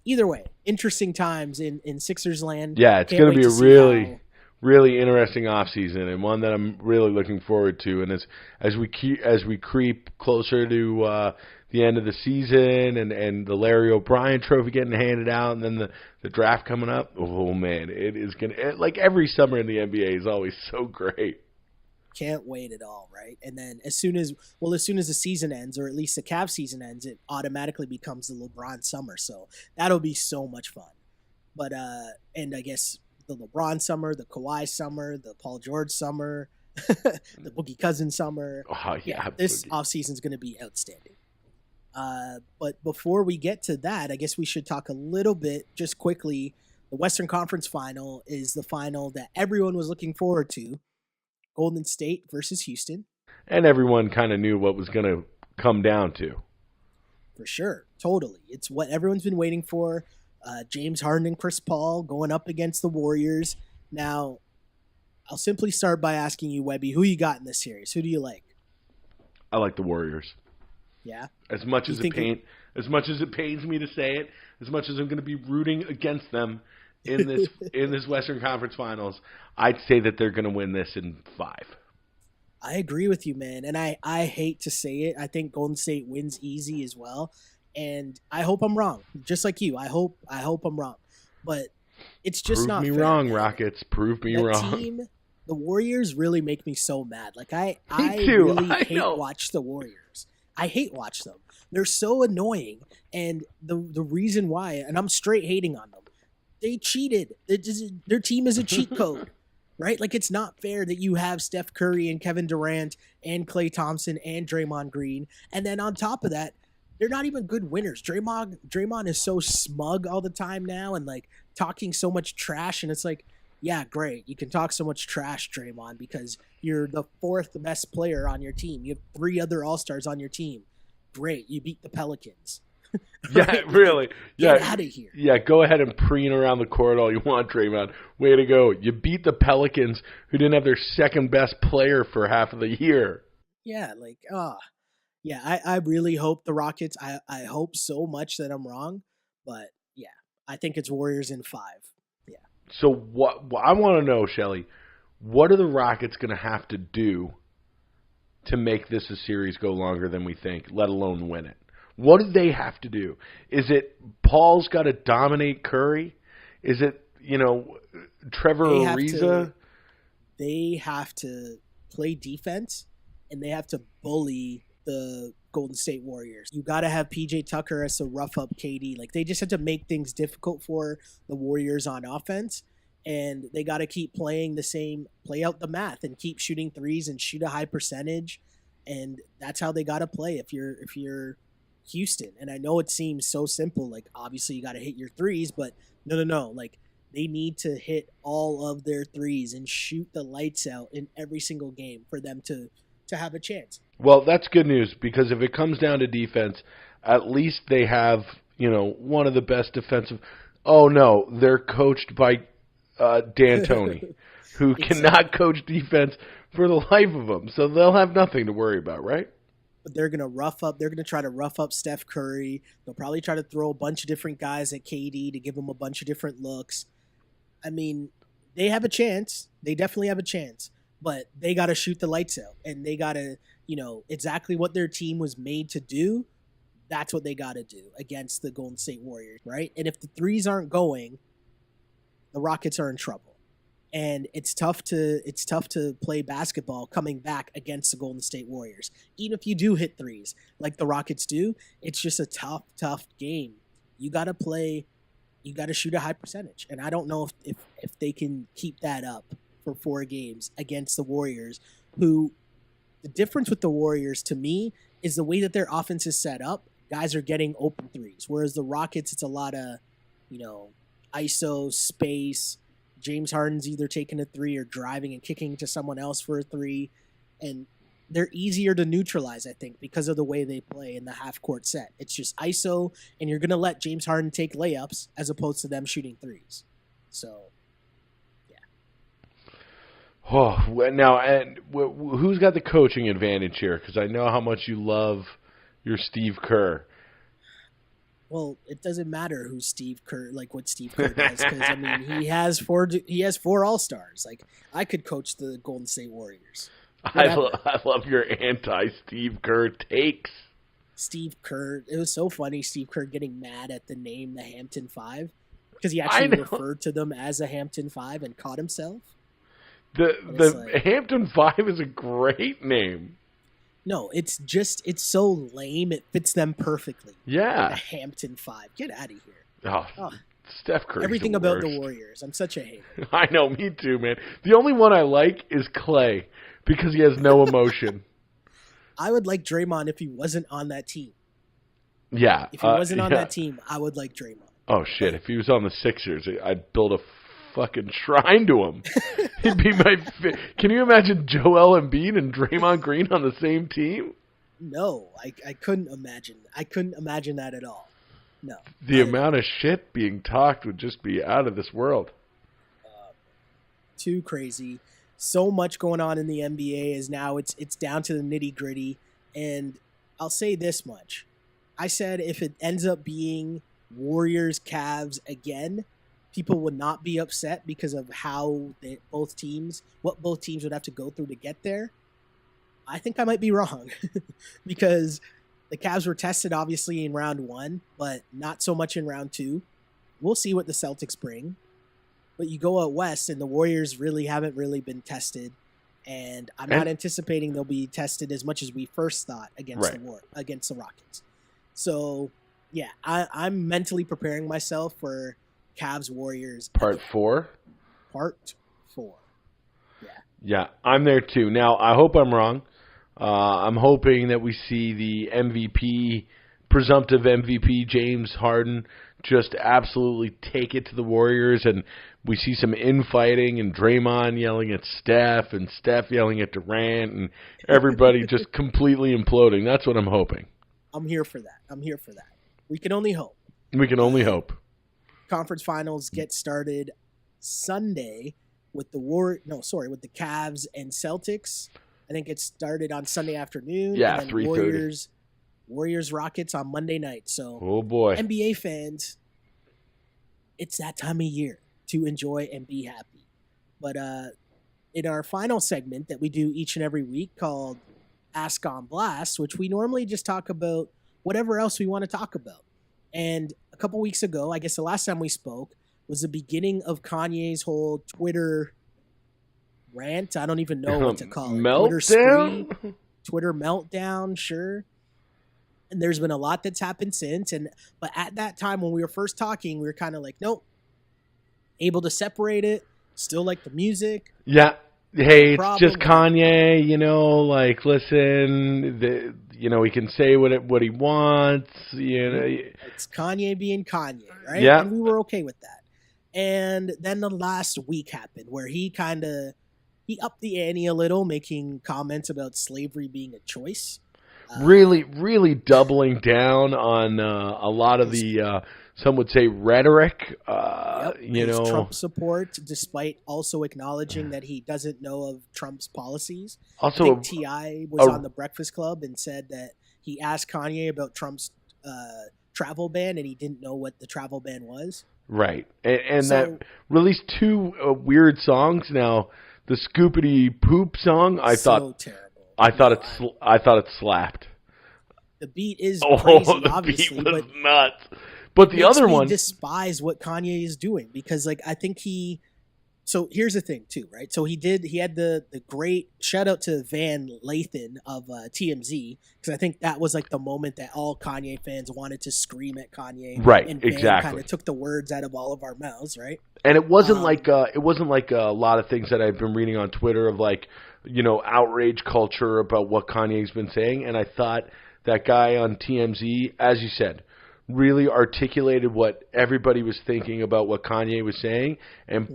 [SPEAKER 3] either way, interesting times in Sixers land.
[SPEAKER 4] Yeah, it's
[SPEAKER 3] Can't
[SPEAKER 4] going to
[SPEAKER 3] wait
[SPEAKER 4] be a
[SPEAKER 3] see
[SPEAKER 4] really interesting offseason, and one that I'm really looking forward to. And as we creep closer to the end of the season and the Larry O'Brien Trophy getting handed out, and then the draft coming up, oh man, it is gonna, like every summer in the NBA is always so great.
[SPEAKER 3] Can't wait at all, right? And then as soon as the season ends, or at least the Cavs season ends, it automatically becomes the LeBron summer. So that'll be so much fun. But and I guess the LeBron summer, the Kawhi summer, the Paul George summer, the Boogie Cousins summer.
[SPEAKER 4] Oh yeah,
[SPEAKER 3] this offseason is going to be outstanding. But before we get to that, I guess we should talk a little bit, just quickly. The Western Conference Final is the final that everyone was looking forward to. Golden State versus Houston.
[SPEAKER 4] And everyone kind of knew what was going to come down to.
[SPEAKER 3] For sure. Totally. It's what everyone's been waiting for. James Harden and Chris Paul going up against the Warriors. Now, I'll simply start by asking you, Webby, who you got in this series? Who do you like?
[SPEAKER 4] I like the Warriors.
[SPEAKER 3] Yeah?
[SPEAKER 4] As much as it pains me to say it, as much as I'm going to be rooting against them in this Western Conference Finals, I'd say that they're going to win this in 5.
[SPEAKER 3] I agree with you, man. And I hate to say it. I think Golden State wins easy as well. And I hope I'm wrong. Just like you. I hope I'm wrong. But it's just not fair.
[SPEAKER 4] Prove me wrong, Rockets. Prove me wrong.
[SPEAKER 3] Team, the Warriors really make me so mad. Like I
[SPEAKER 4] too.
[SPEAKER 3] really
[SPEAKER 4] I
[SPEAKER 3] hate
[SPEAKER 4] know.
[SPEAKER 3] watch the Warriors. I hate watch them. They're so annoying. And the reason why, and I'm straight hating on them, they cheated. Their team is a cheat code, right? Like, it's not fair that you have Steph Curry and Kevin Durant and Klay Thompson and Draymond Green. And then on top of that, they're not even good winners. Draymond is so smug all the time now and, like, talking so much trash. And it's like, yeah, great. You can talk so much trash, Draymond, because you're the 4th best player on your team. You have 3 other All-Stars on your team. Great. You beat the Pelicans.
[SPEAKER 4] Yeah, really. Yeah,
[SPEAKER 3] get out of here.
[SPEAKER 4] Yeah, go ahead and preen around the court all you want, Draymond. Way to go. You beat the Pelicans, who didn't have their second best player for half of the year.
[SPEAKER 3] Yeah, like, yeah, I really hope the Rockets, I hope so much that I'm wrong, but yeah, I think it's Warriors in 5. Yeah.
[SPEAKER 4] So what I want to know, Shelly, what are the Rockets going to have to do to make this a series go longer than we think, let alone win it? What do they have to do? Is it Paul's got to dominate Curry? Is it, Trevor Ariza?
[SPEAKER 3] They have to play defense, and they have to bully the Golden State Warriors. You got to have PJ Tucker as to rough up KD. Like, they just have to make things difficult for the Warriors on offense, and they got to keep playing play out the math and keep shooting threes and shoot a high percentage, and that's how they got to play if you're Houston. And I know it seems so simple, like, obviously you got to hit your threes, but no, like, they need to hit all of their threes and shoot the lights out in every single game for them to have a chance.
[SPEAKER 4] Well, that's good news, because if it comes down to defense, at least they have, one of the best defensive. Oh no, they're coached by D'Antoni, who cannot coach defense for the life of them. So they'll have nothing to worry about, right?
[SPEAKER 3] But they're going to try to rough up Steph Curry. They'll probably try to throw a bunch of different guys at KD to give him a bunch of different looks. I mean, they have a chance. They definitely have a chance. But they got to shoot the lights out. And they got to, exactly what their team was made to do. That's what they got to do against the Golden State Warriors, right? And if the threes aren't going, the Rockets are in trouble. And it's tough to play basketball coming back against the Golden State Warriors. Even if you do hit threes like the Rockets do, it's just a tough game. You got to shoot a high percentage. And I don't know if they can keep that up for 4 games against the Warriors, who, the difference with the Warriors to me is the way that their offense is set up. Guys are getting open threes, whereas the Rockets, it's a lot of, ISO, space. James Harden's either taking a 3 or driving and kicking to someone else for a 3. And they're easier to neutralize, I think, because of the way they play in the half-court set. It's just ISO, and you're going to let James Harden take layups as opposed to them shooting threes. So, yeah.
[SPEAKER 4] Oh, now, and who's got the coaching advantage here? Because I know how much you love your Steve Kerr.
[SPEAKER 3] Well, it doesn't matter who Steve Kerr, like what Steve Kerr does, because I mean he has four All-Stars. Like I could coach the Golden State Warriors.
[SPEAKER 4] I love your anti-Steve Kerr takes.
[SPEAKER 3] Steve Kerr, it was so funny. Steve Kerr getting mad at the name the Hampton Five because he actually referred to them as a Hampton Five and caught himself.
[SPEAKER 4] The Hampton Five is a great name.
[SPEAKER 3] No, it's so lame. It fits them perfectly.
[SPEAKER 4] Yeah.
[SPEAKER 3] The Hampton Five. Get out of here.
[SPEAKER 4] Oh, Steph Curry.
[SPEAKER 3] Everything about the Warriors. I'm such a hater.
[SPEAKER 4] I know, me too, man. The only one I like is Clay because he has no emotion.
[SPEAKER 3] I would like Draymond if he wasn't on that team.
[SPEAKER 4] Yeah.
[SPEAKER 3] If he wasn't on that team, I would like Draymond.
[SPEAKER 4] Oh, shit. If he was on the Sixers, I'd build a fucking shrine to him. He'd be my. Can you imagine Joel Embiid and Draymond Green on the same team?
[SPEAKER 3] No, I couldn't imagine. I couldn't imagine that at all. No.
[SPEAKER 4] The amount of shit being talked would just be out of this world.
[SPEAKER 3] Too crazy. So much going on in the NBA is now it's down to the nitty gritty. And I'll say this much. I said if it ends up being Warriors Cavs again, people would not be upset because of what both teams would have to go through to get there. I think I might be wrong because the Cavs were tested obviously in round 1, but not so much in round 2. We'll see what the Celtics bring. But you go out west and the Warriors really haven't really been tested. And I'm not anticipating they'll be tested as much as we first thought against the Rockets. So, yeah, I'm mentally preparing myself for Cavs Warriors
[SPEAKER 4] Part 4. Yeah, I'm there too. Now, I hope I'm wrong. I'm hoping that we see the presumptive MVP, James Harden, just absolutely take it to the Warriors, and we see some infighting and Draymond yelling at Steph and Steph yelling at Durant and everybody just completely imploding. That's what I'm hoping.
[SPEAKER 3] I'm here for that. We can only hope. Conference finals get started Sunday with the Cavs and Celtics. I think it started on Sunday afternoon.
[SPEAKER 4] Yeah,
[SPEAKER 3] and then
[SPEAKER 4] 3:30.
[SPEAKER 3] Warriors Rockets on Monday night. So,
[SPEAKER 4] oh boy,
[SPEAKER 3] NBA fans, it's that time of year to enjoy and be happy. But in our final segment that we do each and every week called Ask on Blast, which we normally just talk about whatever else we want to talk about. And a couple weeks ago, I guess the last time we spoke was the beginning of Kanye's whole Twitter rant. I don't even know what to call it.
[SPEAKER 4] Meltdown?
[SPEAKER 3] Twitter meltdown, sure. And there's been a lot that's happened since. But at that time when we were first talking, we were kind of like, nope, able to separate it. Still like the music.
[SPEAKER 4] Yeah. Hey, it's just Kanye, listen, he can say what he wants,
[SPEAKER 3] It's Kanye being Kanye, right?
[SPEAKER 4] Yeah.
[SPEAKER 3] And we were okay with that. And then the last week happened where he upped the ante a little, making comments about slavery being a choice.
[SPEAKER 4] Really, really doubling down on a lot of the, some would say, rhetoric.
[SPEAKER 3] Trump support, despite also acknowledging that he doesn't know of Trump's policies.
[SPEAKER 4] Also,
[SPEAKER 3] I think T.I. was on the Breakfast Club and said that he asked Kanye about Trump's travel ban and he didn't know what the travel ban was. Right,
[SPEAKER 4] and that released 2 weird songs. Now, the Scoopity Poop song, I thought
[SPEAKER 3] terrible.
[SPEAKER 4] I thought it slapped.
[SPEAKER 3] The beat is crazy,
[SPEAKER 4] the
[SPEAKER 3] obviously,
[SPEAKER 4] beat was nuts. But the other one,
[SPEAKER 3] despise what Kanye is doing because, I think he. So here's the thing, too, right? So he had the great shout out to Van Lathan of TMZ because I think that was the moment that all Kanye fans wanted to scream at Kanye,
[SPEAKER 4] right?
[SPEAKER 3] And Van
[SPEAKER 4] exactly.
[SPEAKER 3] Kind of took the words out of all of our mouths, right?
[SPEAKER 4] And it wasn't like a lot of things that I've been reading on Twitter of outrage culture about what Kanye's been saying, and I thought that guy on TMZ, as you said, really articulated what everybody was thinking about what Kanye was saying and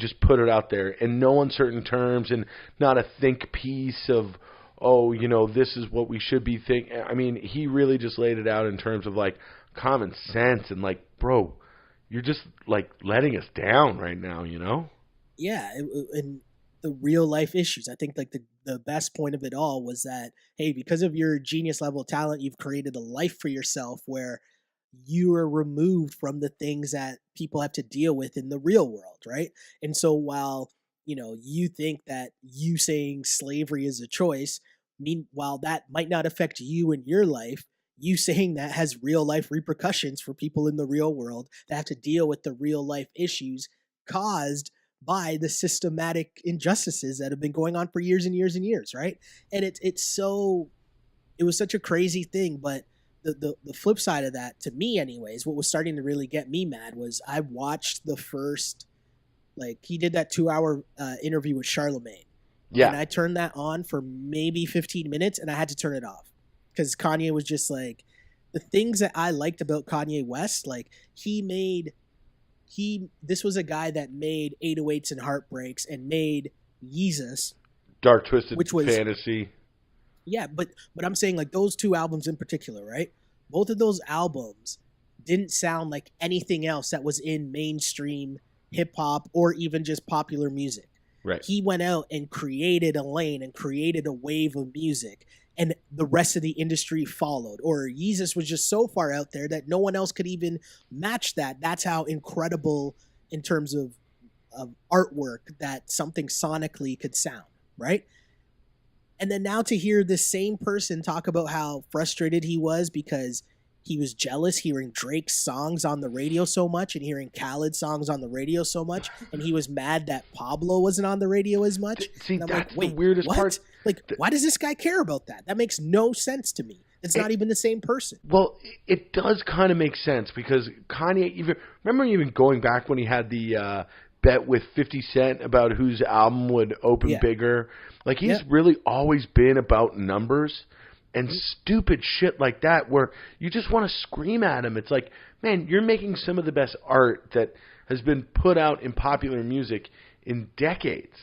[SPEAKER 4] just put it out there in no uncertain terms and not a think piece of, this is what we should be thinking. I mean, he really just laid it out in terms of common sense and bro, you're just letting us down right now,
[SPEAKER 3] Yeah. And the real life issues. I think like the best point of it all was that, hey, because of your genius level talent, you've created a life for yourself where you are removed from the things that people have to deal with in the real world, right? And so while, you think that you saying slavery is a choice, while that might not affect you in your life, you saying that has real life repercussions for people in the real world that have to deal with the real life issues caused by the systematic injustices that have been going on for years and years and years, right? And it was such a crazy thing, but the flip side of that, to me anyways, what was starting to really get me mad was I watched the first, like, he did that 2-hour interview with Charlemagne.
[SPEAKER 4] Yeah.
[SPEAKER 3] And I turned that on for maybe 15 minutes and I had to turn it off because Kanye was just like, the things that I liked about Kanye West, like this was a guy that made 808s and Heartbreaks and made Yeezus.
[SPEAKER 4] Dark Twisted
[SPEAKER 3] which was,
[SPEAKER 4] Fantasy.
[SPEAKER 3] Yeah, but I'm saying like those two albums in particular, right? Both of those albums didn't sound like anything else that was in mainstream hip hop or even just popular music.
[SPEAKER 4] Right.
[SPEAKER 3] He went out and created a lane and created a wave of music, and the rest of the industry followed. Or Yeezus was just so far out there that no one else could even match that. That's how incredible in terms of artwork that something sonically could sound, right? And then now to hear this same person talk about how frustrated he was because he was jealous hearing Drake's songs on the radio so much and hearing Khaled's songs on the radio so much, and he was mad that Pablo wasn't on the radio as much.
[SPEAKER 4] See,
[SPEAKER 3] and I'm
[SPEAKER 4] that's
[SPEAKER 3] like, wait,
[SPEAKER 4] the weirdest
[SPEAKER 3] what?
[SPEAKER 4] part.
[SPEAKER 3] Like, why does this guy care about that? That makes no sense to me. It's not even the same person.
[SPEAKER 4] Well, it does kind of make sense because Kanye, even going back when he had the bet with 50 Cent about whose album would open bigger. Like, he's really always been about numbers and stupid shit like that where you just want to scream at him. It's like, man, you're making some of the best art that has been put out in popular music in decades.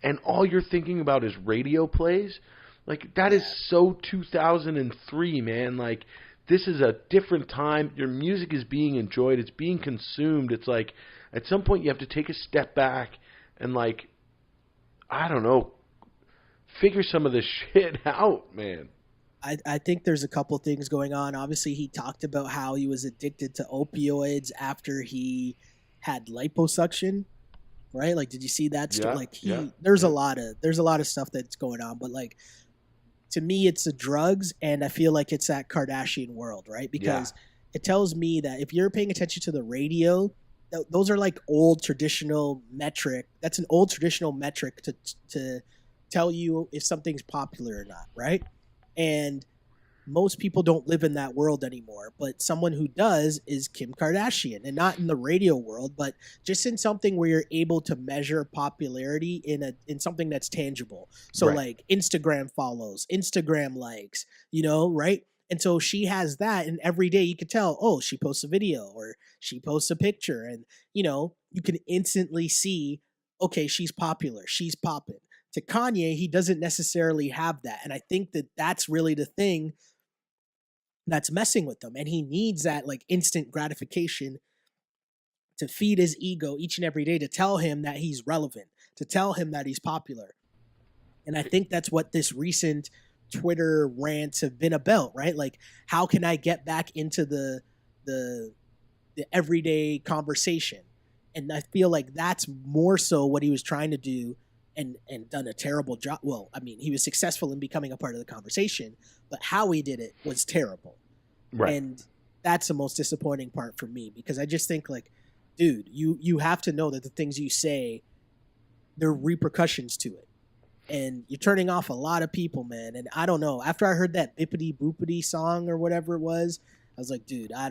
[SPEAKER 4] And all you're thinking about is radio plays? Like, that is so 2003, man. Like, this is a different time. Your music is being enjoyed. It's being consumed. It's like, at some point you have to take a step back and, like, I don't know, figure some of this shit out, man.
[SPEAKER 3] I think there's a couple things going on. Obviously, he talked about how he was addicted to opioids after he had liposuction, right? Like, did you see that? There's a lot of stuff that's going on, but like, to me, it's the drugs, and I feel like it's that Kardashian world, right? Because it tells me that if you're paying attention to the radio, those are like old traditional metric. That's an old traditional metric to tell you if something's popular or not, right? And most people don't live in that world anymore, but someone who does is Kim Kardashian, and not in the radio world, but just in something where you're able to measure popularity in something that's tangible. So like Instagram follows, Instagram likes, right? And so she has that, and every day you could tell, oh, she posts a video or she posts a picture, and you can instantly see, okay, she's popular, she's popping. To Kanye, he doesn't necessarily have that. And I think that that's really the thing that's messing with him. And he needs that like instant gratification to feed his ego each and every day, to tell him that he's relevant, to tell him that he's popular. And I think that's what this recent Twitter rants have been about, right? Like, how can I get back into the everyday conversation? And I feel like that's more so what he was trying to do. And done a terrible job. Well, I mean, he was successful in becoming a part of the conversation, but how he did it was terrible. Right. And that's the most disappointing part for me, because I just think, like, dude, you have to know that the things you say, there are repercussions to it. And you're turning off a lot of people, man. And I don't know. After I heard that Bippity Boopity song or whatever it was, I was like, dude, I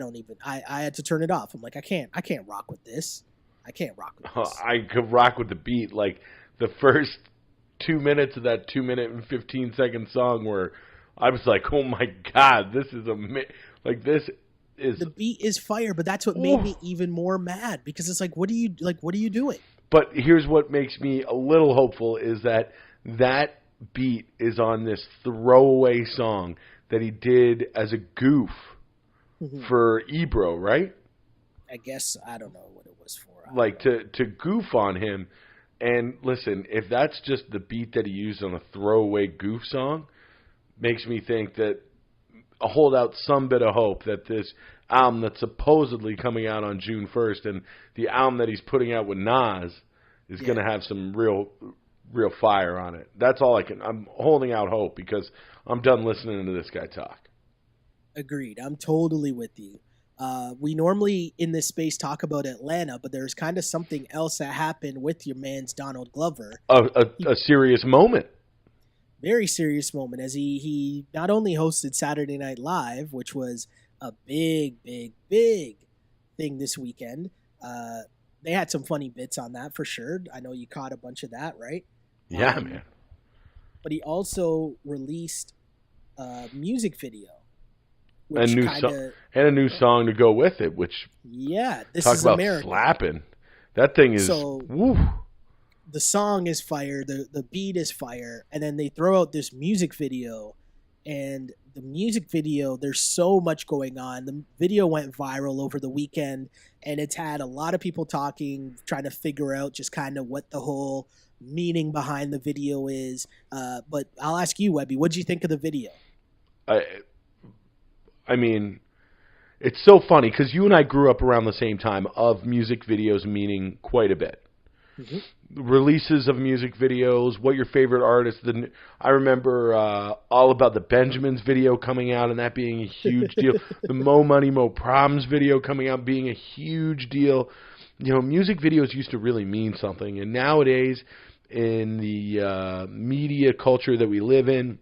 [SPEAKER 3] had to turn it off. I'm like, I can't rock with this. I can't rock with this.
[SPEAKER 4] I could rock with the beat. Like, the first 2 minutes of that 2 minute and 15-second song where I was like, oh my God, this is this is...
[SPEAKER 3] The beat is fire, but that's what made me even more mad, because it's like, what are you doing?
[SPEAKER 4] But here's what makes me a little hopeful is that beat is on this throwaway song that he did as a goof for Ebro, right?
[SPEAKER 3] I guess, I don't know what it was for.
[SPEAKER 4] Like, to goof on him. And listen, if that's just the beat that he used on a throwaway goof song, makes me think that I hold out some bit of hope that this album that's supposedly coming out on June 1st and the album that he's putting out with Nas is going to have some real fire on it. That's all I'm holding out hope because I'm done listening to this guy talk.
[SPEAKER 3] Agreed. I'm totally with you. We normally in this space talk about Atlanta, but there's kind of something else that happened with your man's Donald Glover.
[SPEAKER 4] A serious moment.
[SPEAKER 3] Very serious moment, as he not only hosted Saturday Night Live, which was a big thing this weekend. They had some funny bits on that for sure. I know you caught a bunch of that, right?
[SPEAKER 4] Yeah, man.
[SPEAKER 3] But he also released a music video.
[SPEAKER 4] A new song to go with it, which
[SPEAKER 3] this
[SPEAKER 4] talk
[SPEAKER 3] is
[SPEAKER 4] about
[SPEAKER 3] America.
[SPEAKER 4] Slapping. That thing is woo.
[SPEAKER 3] The song is fire, the beat is fire, and then they throw out this music video, and the music video, there's so much going on. The video went viral over the weekend, and it's had a lot of people talking, trying to figure out just kind of what the whole meaning behind the video is. But I'll ask you, Webby, what did you think of the video?
[SPEAKER 4] I mean, it's so funny because you and I grew up around the same time of music videos meaning quite a bit. Mm-hmm. Releases of music videos, what your favorite artist. I remember All About the Benjamins video coming out and that being a huge deal. The Mo Money Mo Problems video coming out being a huge deal. You know, music videos used to really mean something. And nowadays, in the media culture that we live in,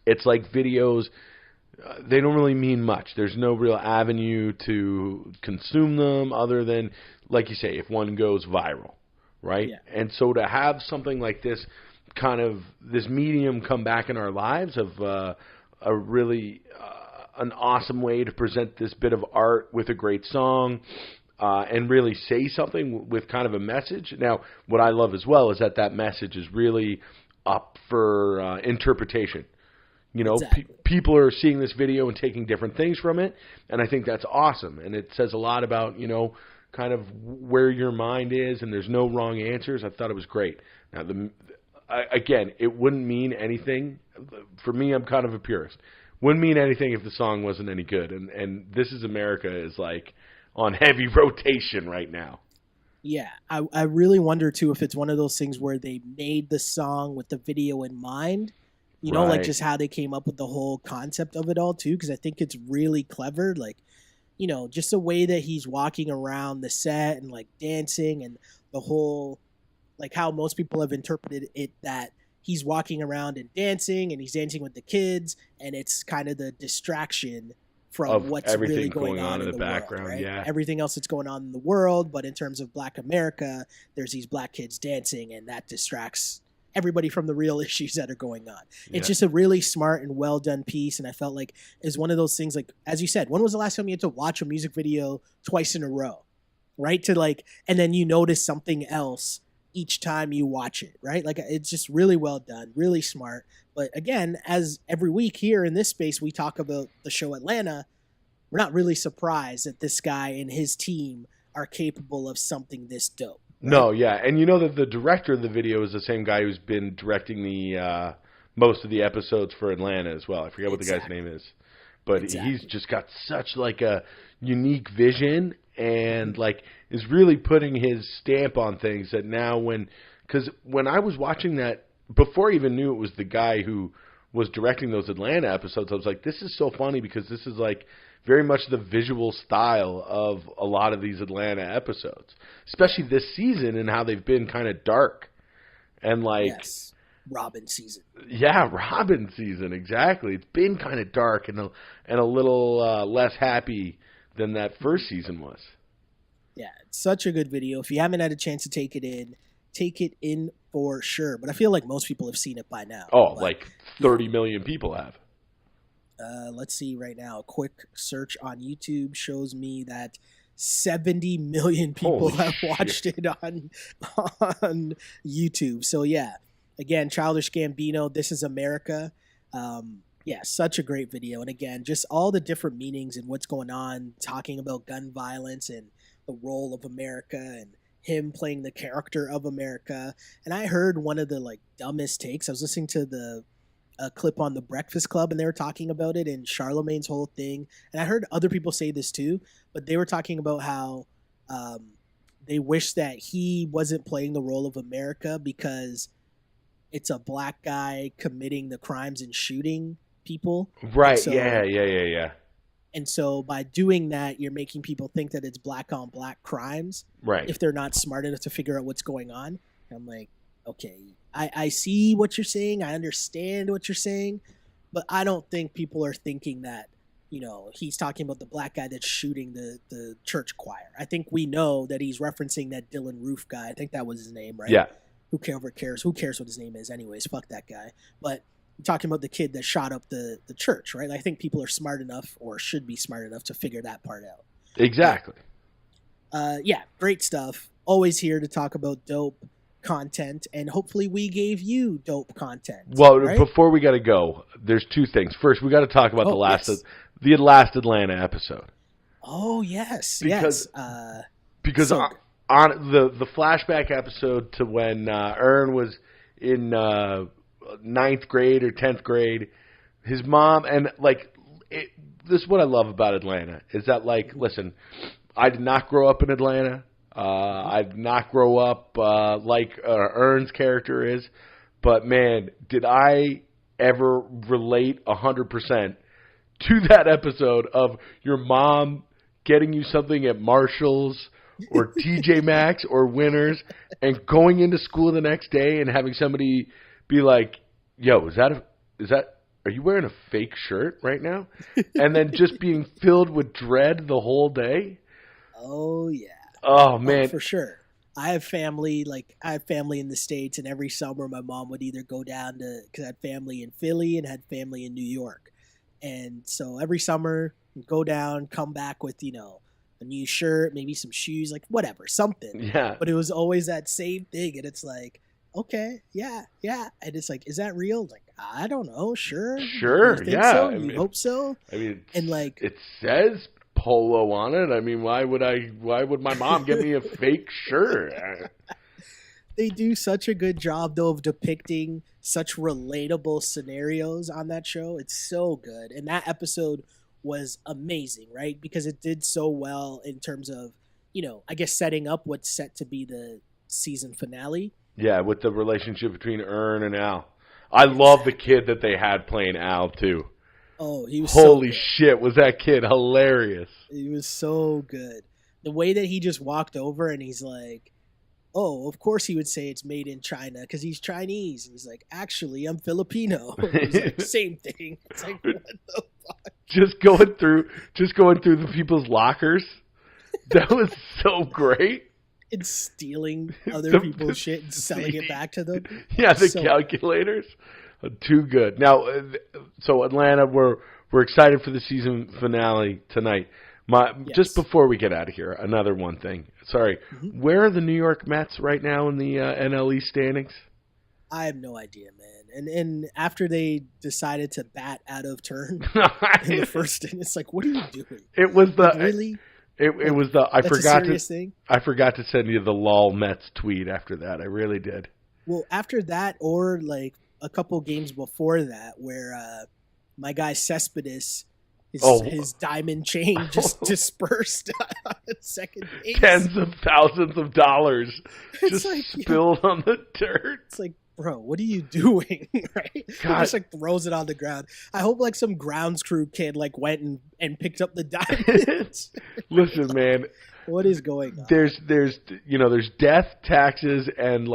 [SPEAKER 4] it's like videos, they don't really mean much. There's no real avenue to consume them other than, like you say, if one goes viral. Right? Yeah. And so to have something like this kind of, this medium come back in our lives of a really an awesome way to present this bit of art with a great song and really say something with kind of a message. Now, what I love as well is that message is really up for interpretation. You know,
[SPEAKER 3] exactly.
[SPEAKER 4] People are seeing this video and taking different things from it, and I think that's awesome. And it says a lot about, you know, kind of where your mind is, and there's no wrong answers. I thought it was great. Now, again, it wouldn't mean anything. For me, I'm kind of a purist. Wouldn't mean anything if the song wasn't any good. And This Is America is like on heavy rotation right now.
[SPEAKER 3] Yeah, I really wonder, too, if it's one of those things where they made the song with the video in mind. You know, like just how they came up with the whole concept of it all, too, because I think it's really clever. Like, you know, just the way that he's walking around the set and like dancing and the whole, like how most people have interpreted it, that he's walking around and he's dancing with the kids, and it's kind of the distraction from what's really going on in the background. World, right? Yeah. Everything else that's going on in the world. But in terms of Black America, there's these black kids dancing, and that distracts everybody from the real issues that are going on. Yeah. It's just a really smart and well done piece. And I felt like it's one of those things, like, as you said, when was the last time you had to watch a music video twice in a row, right? To like, and then you notice something else each time you watch it, right? Like, it's just really well done, really smart. But again, as every week here in this space, we talk about the show Atlanta, we're not really surprised that this guy and his team are capable of something this dope. Right?
[SPEAKER 4] No, yeah, and you know that the director of the video is the same guy who's been directing the most of the episodes for Atlanta as well. I forget what the guy's name is, but he's just got such like a unique vision and like is really putting his stamp on things. That now because when I was watching that, before I even knew it was the guy who was directing those Atlanta episodes, I was like, this is so funny because this is like very much the visual style of a lot of these Atlanta episodes, especially this season and how they've been kind of dark and like
[SPEAKER 3] Robin season.
[SPEAKER 4] Yeah, Robin season, exactly. It's been kind of dark and a little less happy than that first season was.
[SPEAKER 3] Yeah, it's such a good video. If you haven't had a chance to take it in for sure. But I feel like most people have seen it by now.
[SPEAKER 4] Oh, like 30 million people have.
[SPEAKER 3] Let's see right now. A quick search on YouTube shows me that 70 million people have watched it on YouTube. So yeah, again, Childish Gambino, This Is America. Such a great video. And again, just all the different meanings and what's going on, talking about gun violence and the role of America and him playing the character of America. And I heard one of the like dumbest takes. I was listening to the clip on the Breakfast Club, and they were talking about it and Charlemagne's whole thing. And I heard other people say this too, but they were talking about how they wish that he wasn't playing the role of America because it's a black guy committing the crimes and shooting people.
[SPEAKER 4] Right.
[SPEAKER 3] So,
[SPEAKER 4] Yeah.
[SPEAKER 3] And so by doing that, you're making people think that it's black on black crimes.
[SPEAKER 4] Right.
[SPEAKER 3] If they're not smart enough to figure out what's going on. And I'm like, okay, I see what you're saying. I understand what you're saying. But I don't think people are thinking that, you know, he's talking about the black guy that's shooting the church choir. I think we know that he's referencing that Dylan Roof guy. I think that was his name, right?
[SPEAKER 4] Yeah.
[SPEAKER 3] Who cares? Who cares what his name is anyways? Fuck that guy. But I'm talking about the kid that shot up the church, right? I think people are smart enough or should be smart enough to figure that part out.
[SPEAKER 4] Exactly.
[SPEAKER 3] Yeah, great stuff. Always here to talk about dope content, and hopefully we gave you dope content.
[SPEAKER 4] Well,
[SPEAKER 3] right?
[SPEAKER 4] before we got to go, there's two things. First, we got to talk about the last Atlanta episode.
[SPEAKER 3] Oh yes,
[SPEAKER 4] because
[SPEAKER 3] so
[SPEAKER 4] on the flashback episode to when Ern was in 9th grade or 10th grade, his mom and this is what I love about Atlanta is that listen, I did not grow up in Atlanta. I did not grow up like Ern's character is, but man, did I ever relate 100% to that episode of your mom getting you something at Marshall's or TJ Maxx or Winners and going into school the next day and having somebody be like, yo, are you wearing a fake shirt right now? And then just being filled with dread the whole day.
[SPEAKER 3] Oh yeah.
[SPEAKER 4] Oh man,
[SPEAKER 3] for sure. I have family in the States, and every summer my mom would either go down because I had family in Philly and had family in New York. And so every summer go down, come back with, a new shirt, maybe some shoes, like whatever, something.
[SPEAKER 4] Yeah.
[SPEAKER 3] But it was always that same thing. And it's like, okay, yeah. And it's like, is that real? Like, I don't know. Sure.
[SPEAKER 4] You think
[SPEAKER 3] so? You hope so?
[SPEAKER 4] I mean,
[SPEAKER 3] and
[SPEAKER 4] it says Polo on it. I mean, why would my mom give me a fake shirt?
[SPEAKER 3] They do such a good job though of depicting such relatable scenarios on that show. It's so good. And that episode was amazing, right? Because it did so well in terms of, I guess setting up what's set to be the season finale.
[SPEAKER 4] Yeah, with the relationship between Ern and Al. I love the kid that they had playing Al too.
[SPEAKER 3] Oh, he was
[SPEAKER 4] Holy
[SPEAKER 3] so
[SPEAKER 4] shit, was that kid hilarious.
[SPEAKER 3] He was so good. The way that he just walked over and he's like, oh, of course he would say it's made in China because he's Chinese. And he's like, actually, I'm Filipino. He's like, same thing. It's like, what the fuck? Just
[SPEAKER 4] going through the people's lockers. That was so great.
[SPEAKER 3] And stealing other people's shit and selling it back to them.
[SPEAKER 4] Yeah, the calculators. Too good. Now, so Atlanta, we're excited for the season finale tonight. Just before we get out of here, another one thing. Sorry. Mm-hmm. Where are the New York Mets right now in the NL East standings?
[SPEAKER 3] I have no idea, man. And after they decided to bat out of turn in the first inning, it's like, what are you doing?
[SPEAKER 4] It was the
[SPEAKER 3] really.
[SPEAKER 4] It was the I forgot to send you the lol Mets tweet after that. I really did.
[SPEAKER 3] Well, after that, or like a couple games before that, where my guy Cespedes. His diamond chain just dispersed on second base.
[SPEAKER 4] Tens of thousands of dollars just spilled on the dirt.
[SPEAKER 3] It's like, bro, what are you doing? Right?
[SPEAKER 4] God.
[SPEAKER 3] He just throws it on the ground. I hope some grounds crew kid went and picked up the diamonds.
[SPEAKER 4] Listen, man.
[SPEAKER 3] What is going on?
[SPEAKER 4] There's death, taxes, and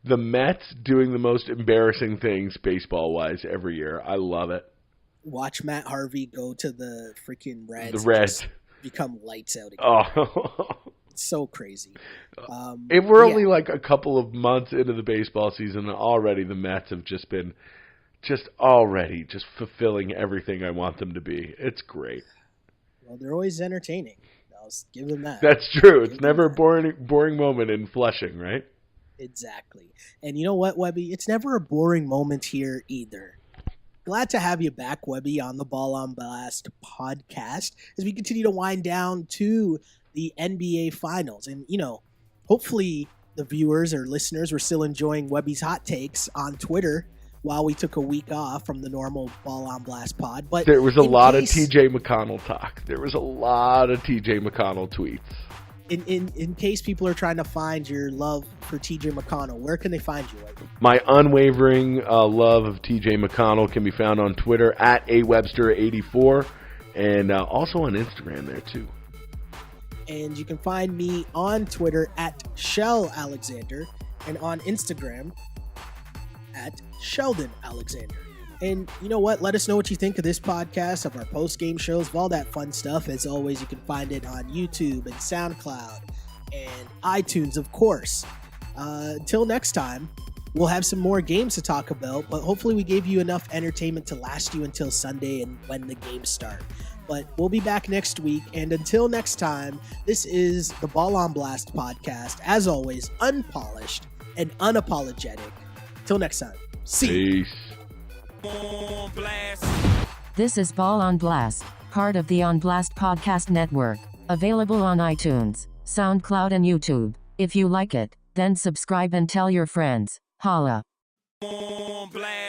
[SPEAKER 4] the Mets doing the most embarrassing things baseball wise every year. I love it.
[SPEAKER 3] Watch Matt Harvey go to the freaking Reds.
[SPEAKER 4] The Reds
[SPEAKER 3] become lights out again.
[SPEAKER 4] Oh,
[SPEAKER 3] it's so crazy.
[SPEAKER 4] We're only a couple of months into the baseball season, and already the Mets have just been already fulfilling everything I want them to be. It's great.
[SPEAKER 3] Well, they're always entertaining. I'll give them that.
[SPEAKER 4] That's true. It's never a boring moment in Flushing, right?
[SPEAKER 3] Exactly. And you know what, Webby? It's never a boring moment here either. Glad to have you back, Webby, on the Ball on Blast podcast as we continue to wind down to the NBA Finals. And, hopefully the viewers or listeners were still enjoying Webby's hot takes on Twitter while we took a week off from the normal Ball on Blast pod. But
[SPEAKER 4] there was a lot of TJ McConnell talk. There was a lot of TJ McConnell tweets.
[SPEAKER 3] In case people are trying to find your love for TJ McConnell, where can they find you?
[SPEAKER 4] My unwavering love of TJ McConnell can be found on Twitter at awebster84 and also on Instagram there too.
[SPEAKER 3] And you can find me on Twitter at Shell Alexander and on Instagram at Sheldon Alexander. And you know what? Let us know what you think of this podcast, of our post-game shows, of all that fun stuff. As always, you can find it on YouTube and SoundCloud and iTunes, of course. Until next time, we'll have some more games to talk about, but hopefully we gave you enough entertainment to last you until Sunday and when the games start. But we'll be back next week, and until next time, this is the Ball on Blast podcast, as always, unpolished and unapologetic. Till next time, see you.
[SPEAKER 2] This is Ball on Blast, part of the On Blast Podcast Network, available on iTunes, SoundCloud, and YouTube. If you like it, then subscribe and tell your friends. Holla.
[SPEAKER 1] On blast.